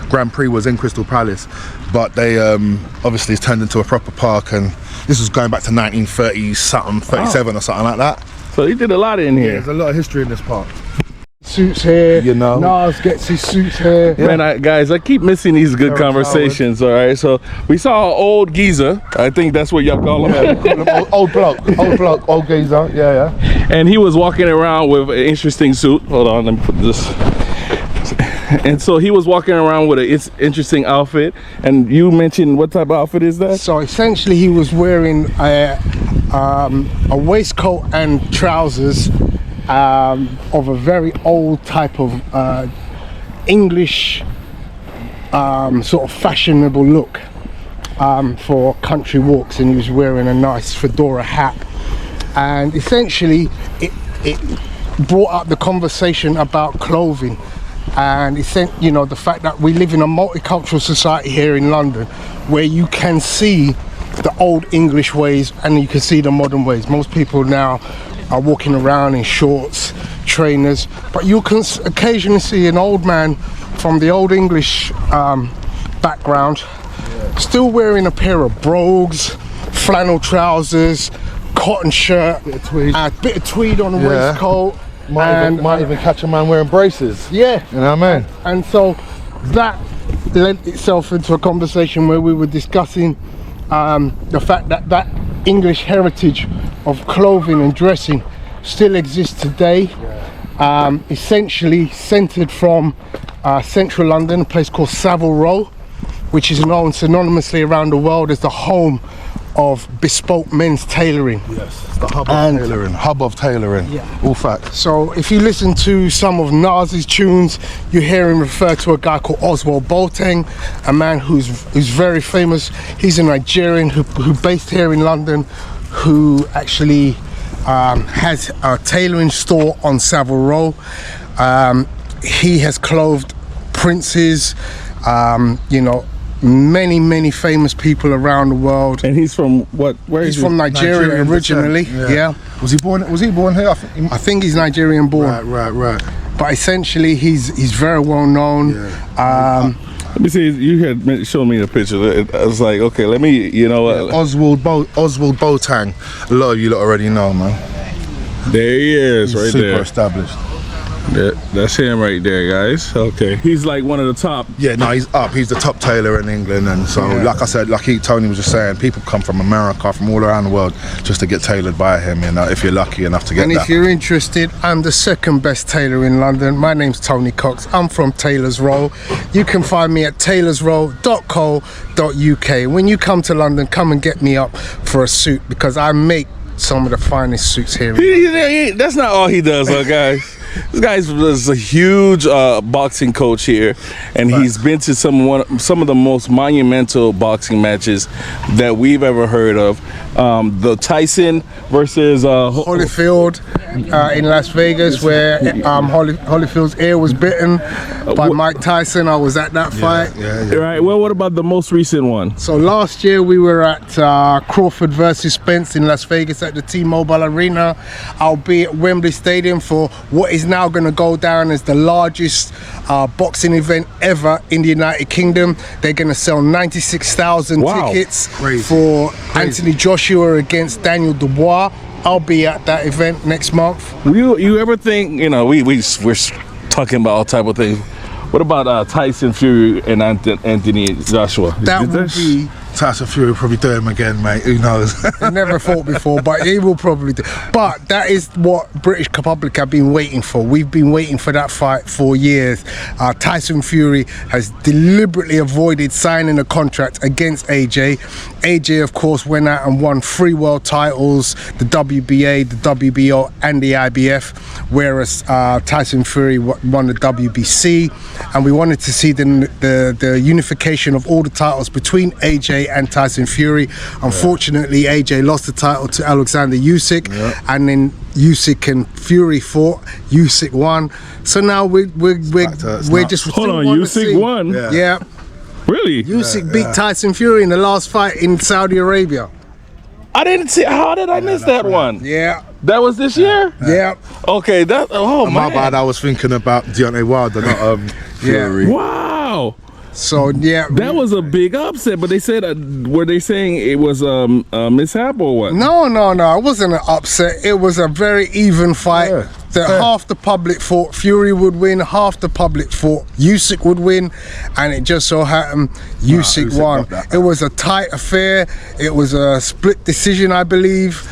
Grand Prix was in Crystal Palace, but they obviously it's turned into a proper park, and this was going back to 1930 something, 37 or something like that. So he did a lot in here. Yeah, there's a lot of history in this park. Suits here, you know. Nas gets his suits here. Man, guys, I keep missing these good conversations. All right, so we saw an old geezer. I think that's what y'all call him. Yeah, we call him old geezer. Yeah. And he was walking around with an interesting suit. Hold on, let me put this. And so he was walking around with an interesting outfit. And you mentioned, what type of outfit is that? So essentially, he was wearing a waistcoat and trousers of a very old type of English sort of fashionable look for country walks, and he was wearing a nice fedora hat. And essentially, it brought up the conversation about clothing. And the fact that we live in a multicultural society here in London, where you can see the old English ways and you can see the modern ways. Most people now are walking around in shorts, trainers, but you can occasionally see an old man from the old English background still wearing a pair of brogues, flannel trousers, cotton shirt, bit of tweed on the waistcoat. Might even catch a man wearing braces. Yeah. You know what I mean? And so that lent itself into a conversation where we were discussing the fact that English heritage of clothing and dressing still exists today. Essentially centered from central London, a place called Savile Row, which is known synonymously around the world as the home of bespoke men's tailoring. Yes, it's the hub of tailoring. Yeah. All facts. So if you listen to some of Nas's tunes, you hear him refer to a guy called Oswald Boateng, a man who's very famous. He's a Nigerian who based here in London, who actually has a tailoring store on Savile Row. He has clothed princes, you know, many famous people around the world. And he's from what? Where He's is from Nigeria Nigerian originally. descent, Yeah. Was he born here? I think he's Nigerian born. Right. But essentially, he's very well known. Let me see. You had shown me the picture. I was like, okay, let me. You know what? Oswald Boateng. A lot of you lot already know, man. There he is, right Super there. established. That's him right there, guys. Okay, he's like one of the top. Yeah, no, he's up. He's the top tailor in England, and so, like I said, like Tony was just saying, people come from America, from all around the world, just to get tailored by him. You know, if you're lucky enough to get And that. if you're interested, I'm the second best tailor in London. My name's Tony Cox. I'm from Taylor's Row. You can find me at taylorsrow.co.uk. When you come to London, come and get me up for a suit, because I make some of the finest suits here. That's not all he does, guys. This guy's a huge boxing coach here, and he's been to some of the most monumental boxing matches that we've ever heard of. The Tyson versus Holyfield in Las Vegas, where Holyfield's ear was bitten by Mike Tyson. I was at that fight. Right. Well, what about the most recent one? So last year we were at Crawford versus Spence in Las Vegas at the T-Mobile Arena. I'll be at Wembley Stadium for what is now going to go down as the largest boxing event ever in the United Kingdom. They're going to sell 96,000 tickets for Anthony Joshua against Daniel Dubois. I'll be at that event next month. You ever think, you know, we're talking about all type of things. What about Tyson Fury and Anthony Joshua? That would be... Tyson Fury will probably do him again, mate. Who knows? He never fought before, but he will probably do. But that is what British public have been waiting for. We've been waiting for that fight for years. Tyson Fury has deliberately avoided signing a contract against AJ. AJ, of course, went out and won 3 world titles, the WBA, the WBO, and the IBF, whereas Tyson Fury won the WBC. And we wanted to see the unification of all the titles between AJ and Tyson Fury. Unfortunately, AJ lost the title to Alexander Usyk, and then Usyk and Fury fought. Usyk won. So now we're just hold on. Usyk won. Yeah. Really? Usyk beat Tyson Fury in the last fight in Saudi Arabia. I didn't see. How did I miss that one? Yeah. That was this year? Yeah. Okay. My bad. I was thinking about Deontay Wilder, not Fury. Wow. So yeah, that was a big upset. But they said, were they saying it was a mishap or what? No. It wasn't an upset. It was a very even fight. Half the public thought Fury would win, half the public thought Usyk would win, and it just so happened Usyk won. It was a tight affair. It was a split decision, I believe.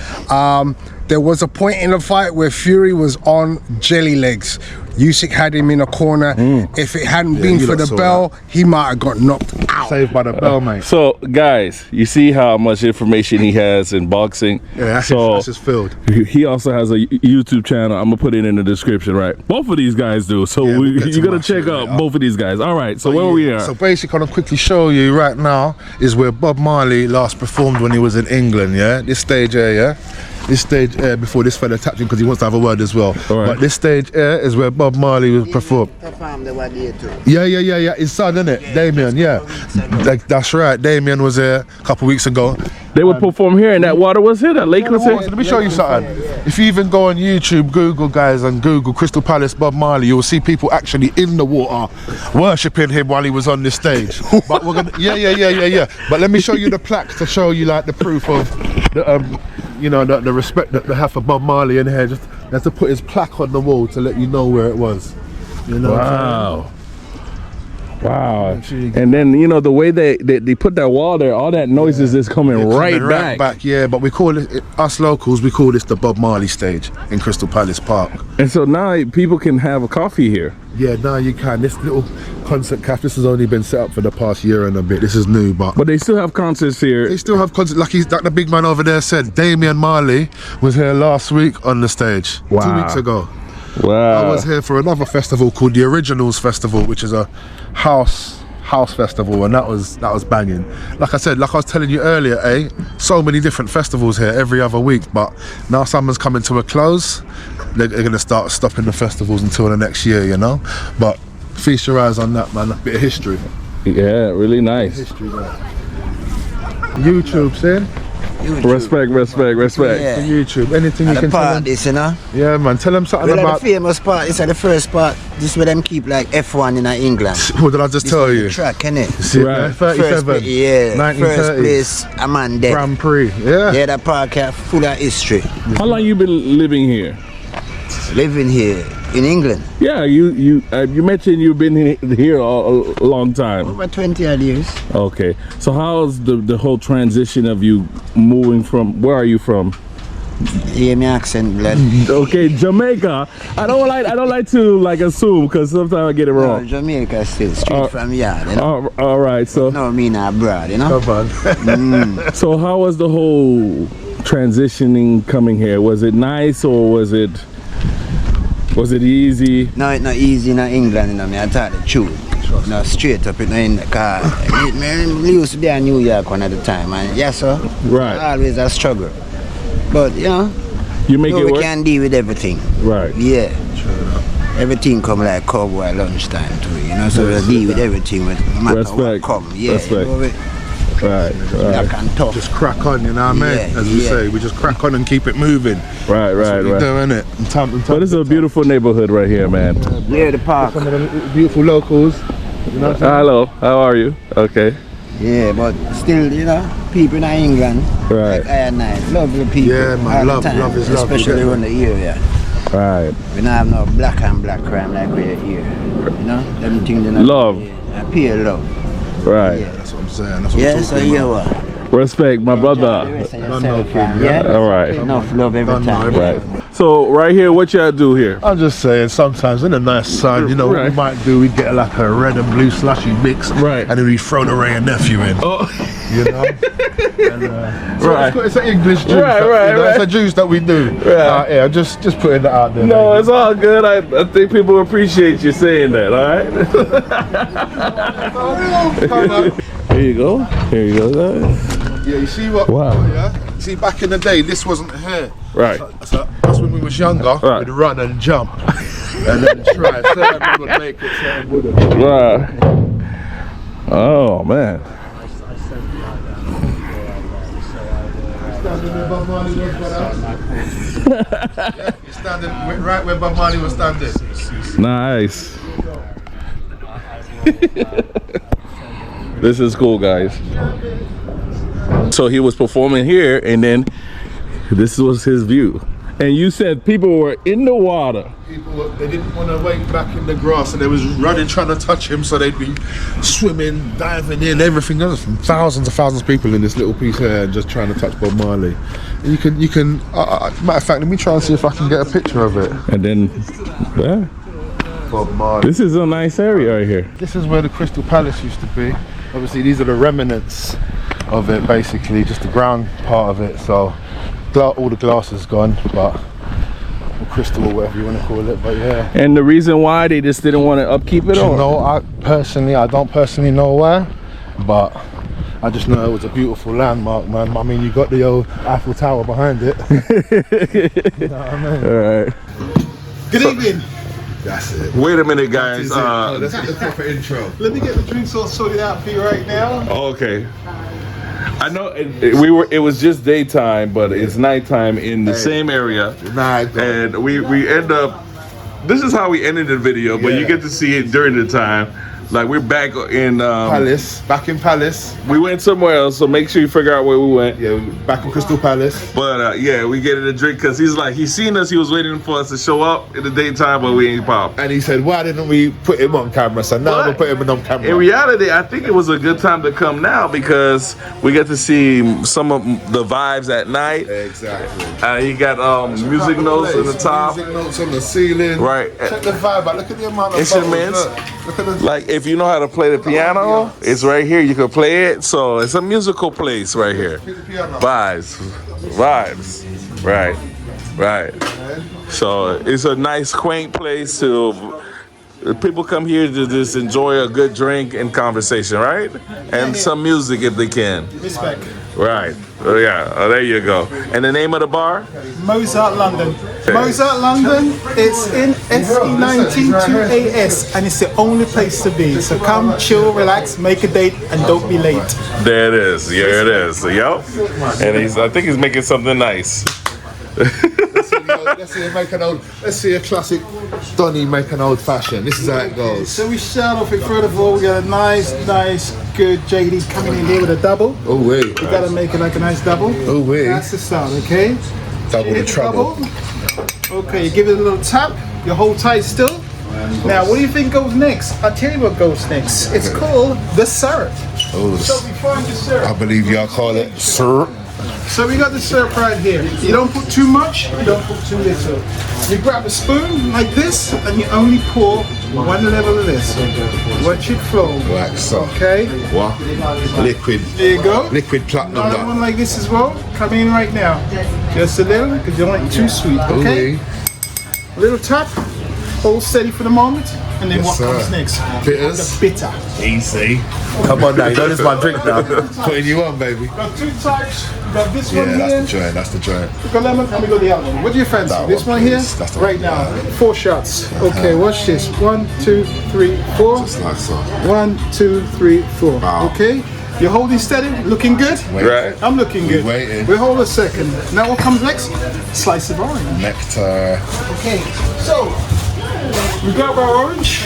There was a point in the fight where Fury was on jelly legs. Usyk had him in a corner. If it hadn't been for the bell, he might have got knocked out. Saved by the bell, mate. So, guys, you see how much information he has in boxing. Yeah, that's his field. He also has a YouTube channel. I'm gonna put it in the description, right? Both of these guys do. So you gotta check out both of these guys. All right. So where we are? So basically, I'm gonna quickly show you right now is where Bob Marley last performed when he was in England. Yeah, this stage here. Yeah. This stage before this fella tapped him because he wants to have a word as well. But this stage is where Bob Marley was performed. Yeah. His son, isn't it? Damien, yeah. That's right. Damien was here a couple weeks ago. They would perform here, and that water was here. That lake was here. Let me show you something. If you even go on YouTube, Google guys, and Google Crystal Palace Bob Marley, you'll see people actually in the water worshipping him while he was on this stage. But we're gonna, yeah. But let me show you the plaques to show you like the proof of the the respect that they have for Bob Marley in here. Just they have to put his plaque on the wall to let you know where it was. You know. Wow. And then the way they put that wall there, all that noises is coming right back. Yeah, but we call it, us locals, we call this the Bob Marley stage in Crystal Palace Park. And so now people can have a coffee here. Yeah, now you can. This little concert cafe, this has only been set up for the past year and a bit. This is new, but they still have concerts here. They still have concerts, like the big man over there said. Damian Marley was here last week on the stage. Wow. 2 weeks ago. Wow. I was here for another festival called the Originals Festival, which is a house house festival, and that was banging. Like I said, like I was telling you earlier, so many different festivals here every other week, but now summer's coming to a close. They're gonna start stopping the festivals until the next year, you know. But feast your eyes on that, man. A bit of history. Yeah, really nice. History, man. YouTube, see? Respect. Yeah. YouTube, anything you can tell them. This, you know? Yeah, man. Tell them something Well, about. the famous part. This is the first part. This is where them keep like F1 in England. What did I just tell you? Track, innit? See, right. 37. First, yeah. 1930s. First place, a man dead. Grand Prix. Yeah. Yeah, that park is full of history. How long you been living here? Living here in England. Yeah, you mentioned you've been here a long time. Over 20 odd years. Okay, so how's the whole transition of you moving from? Where are you from? Yeah, my accent, blood. Okay, Jamaica. I don't like to like assume because sometimes I get it wrong. No, Jamaica still straight from yard, you know? All right, so no, me not abroad, you know. So how was the whole transitioning coming here? Was it nice or was it easy? No, it's not easy in England, you know. I tell the truth. No, straight up in the car. We used to be in New York one at the time, and yes, sir. Right. Always a struggle. But, you know, you make it we work? can deal with everything. Right. Yeah. Everything come like cowboy lunchtime to it, you know, so we'll deal with everything no matter what come. Yeah. Respect. You know, Right. black and tough. Just crack on, you know what I mean? Yeah, As we say, we just crack on and keep it moving. Right. That's what we do, innit? But it's a beautiful neighborhood right here, man. Yeah, the park. Some of the beautiful locals. You know what I'm Hello, how are you? Okay. Yeah, but still, you know, people in England, Right. like I and I, lovely people. Yeah, man, all the time, love is love, especially you get around the area. Right. We don't have no black and black crime like we're here. You know, them things they not Love. Pure love. Right. Yeah. That's what I'm saying. That's what Yeah, I'm so talking you about. are. Respect, my brother. Yeah. All right. Enough love every time. Right. So right here, what y'all do here? I'm just saying, sometimes in a nice sun, you know what we might do, we get like a red and blue slushy mix, Right. and then we throw the Ray and nephew in. Oh. You know? And, so Right. it's an English juice. Right, that, right, you know, right. It's a juice that we do. Right. Yeah, just putting that out there. No, it's all good. I think people appreciate you saying that. All right. Here you go. Here you go, guys. Yeah, you see what? Wow. Yeah? See, back in the day, this wasn't here. Right. So that's when we was younger. Right. We'd run and jump, and then try. Certain would make it, certain wouldn't. Right. Oh man. Standing where Bob Marley was, brother. Yeah, you're standing right where Bob Marley was standing. Nice. This is cool, guys. So he was performing here, and then this was his view. And you said people were in the water. People, they didn't want to wade back in the grass, and they was running trying to touch him, so they'd be swimming, diving in, everything. There was thousands and thousands of people in this little piece here, just trying to touch Bob Marley. And you can. Matter of fact, let me try and see if I can get a picture of it. And then, yeah. Bob Marley. This is a nice area right here. This is where the Crystal Palace used to be. Obviously, these are the remnants of it, basically, just the ground part of it. So, all the glass is gone, but or crystal or whatever you want to call it. But yeah. And the reason why they just didn't want to upkeep it, or? No, I don't personally know why, but I just know it was a beautiful landmark, man. I mean, you got the old Eiffel Tower behind it. You know what I mean? All right. Good evening. That's it. Wait a minute, guys. That's the proper intro. Let me get the drinks all sorted out for you right now. Okay. I know it was just daytime, but it's nighttime in the same area. And we end up. This is how we ended the video, but you get to see it during the time. Like we're back in Palace. Back in Palace. We went somewhere else, so make sure you figure out where we went. Yeah, back in Crystal Palace. But yeah, we get it a drink because he's seen us. He was waiting for us to show up in the daytime, but we ain't pop. And he said, "Why didn't we put him on camera?" So now we'll put him on camera. In reality, I think it was a good time to come now because we get to see some of the vibes at night. Exactly. You got music notes on the top. Music notes on the ceiling. Right. Check the vibe out. Look at the amount of Instruments. Look at the. Like if you know how to play the piano, it's right here. You can play it. So it's a musical place right here. Vibes. Right. So it's a nice, quaint place to people come here to just enjoy a good drink and conversation, right? And some music if they can. Respect. Right. Oh, yeah. Oh, there you go. And the name of the bar? Mozart London. Mozart London, it's in SE192AS and it's the only place to be. So come, chill, relax, make a date, and don't be late. There it is. Here it is. Yep. And I think he's making something nice. Let's see a classic Donny make an old fashioned. This is how it goes. So we start off with, first of all, we got a nice, good JD coming in here with a double. Oh wait. We gotta make it like a nice double. Oh wait. That's the start, okay? Double the trouble. Okay, you give it a little tap, you hold tight still. Now, what do you think goes next? I'll tell you what goes next. It's called the syrup. Oh, So we find the syrup. I believe y'all call it syrup. So we got the syrup right here. You don't put too much, you don't put too little. You grab a spoon like this and you only pour one level of this. Watch it flow. Like so. Okay? What? Liquid. There you go. Liquid platinum. Another one like this as well. Come in right now. Just a little, because you don't want it too sweet. Okay? A little tap. Hold steady for the moment. And then what comes next? Bitters. The bitter. Easy. Come on now, you know this is my drink now. Putting you on, baby. Got two types. We got this one here. That's the joint. We got lemon and we got the other one. What do you fancy? That This one, one here? please. That's the right one. now. 4 shots. Okay, watch this. 1, 2, 3, 4. Just like so. 1, 2, 3, 4. Wow. Okay? You're holding steady, looking good? Right. I'm looking good. Waiting. We'll hold a second. Now what comes next? Slice of orange. Nectar. Okay, so we got our orange.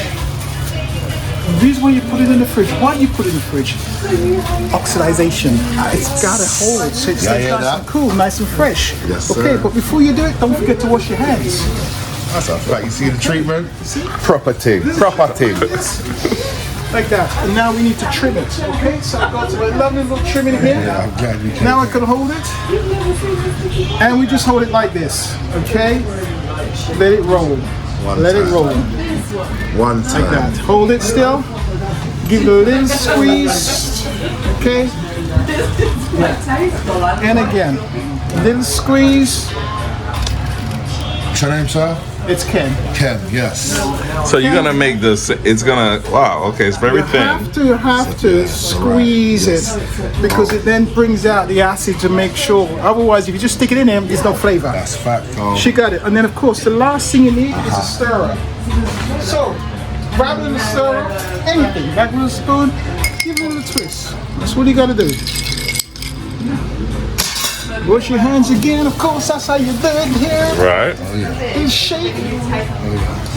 This one you put it in the fridge. Why do you put it in the fridge? Oxidization. It's got a hold, so it stays nice and cool, nice and fresh. Yes, okay, sir. but before you do it, don't forget to wash your hands. That's a fact. You see the treatment? See? Proper thing. Proper thing. Like that. And now we need to trim it. Okay, so I've got a lovely little trim in here. Yeah, I'm glad you came. Now I can hold it. And we just hold it like this. Okay? Let it roll. Let it roll. One time. Like that. Hold it still. Give it a little squeeze. Okay? And again. Little squeeze. What's your name, sir? It's Ken. Ken, yes. So you're gonna make this, it's gonna, wow, okay, it's very thin. You have to squeeze it because it then brings out the acid to make sure. Otherwise, if you just stick it in there, there's no flavor. That's fact, though. She got it. And then, of course, the last thing you need is a stirrer. So, rather than a stirrer, anything, like with a spoon, give it a little twist. That's what you got to do. Wash your hands again, of course, that's how you do it here. Right. And shake.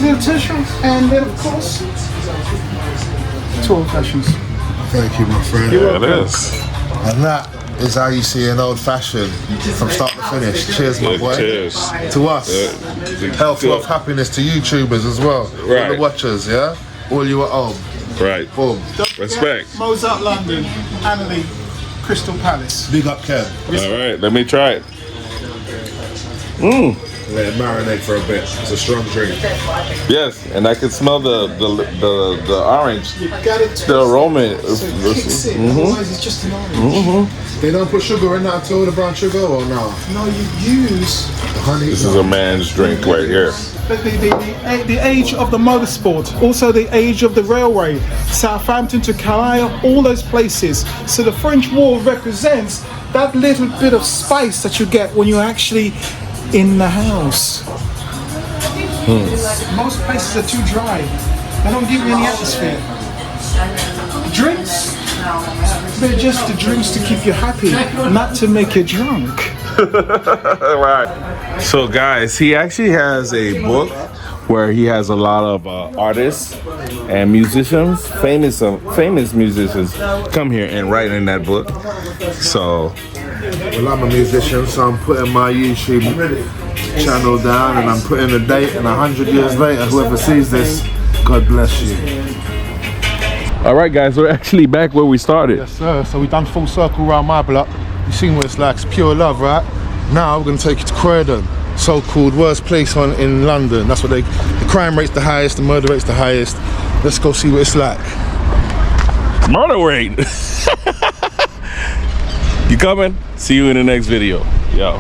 Little tissue, and then, of course, 12 fashions. Thank you, my friend. Yeah, it is. And that is how you see an old fashioned from start to finish. Cheers, my boy. Cheers. To us. Health, wealth, happiness to YouTubers as well. All Right. the watchers, yeah? All you at home. Right. Boom. Respect. Mozart London, Annalie, Crystal Palace. Big up, Ken. All right, let me try it. Let it marinate for a bit. It's a strong drink. Yes, and I can smell the orange. The aroma. Otherwise, it's just an orange. They don't put sugar in that at all, the brown sugar, or no? No, you use The honey. This is a man's drink right here. the age of the motorsport, also the age of the railway, Southampton to Carlisle, all those places. So the French wall represents that little bit of spice that you get when you're actually in the house. Most places are too dry. They don't give you any atmosphere. Drinks, they're just the drinks to keep you happy, not to make you drunk. Right. So guys, he actually has a book where he has a lot of artists and musicians, famous musicians, come here and write in that book. So, well, I'm a musician, so I'm putting my YouTube channel down and I'm putting a date, and 100 years later, whoever sees this, God bless you. all right, guys, we're actually back where we started. Yes, sir. So we've done full circle around my block. You've seen what it's like. It's pure love, right? Now we're going to take you to Croydon, so-called worst place in London. That's what the crime rate's the highest, the murder rate's the highest. Let's go see what it's like. Murder rate. You coming? See you in the next video. Yo.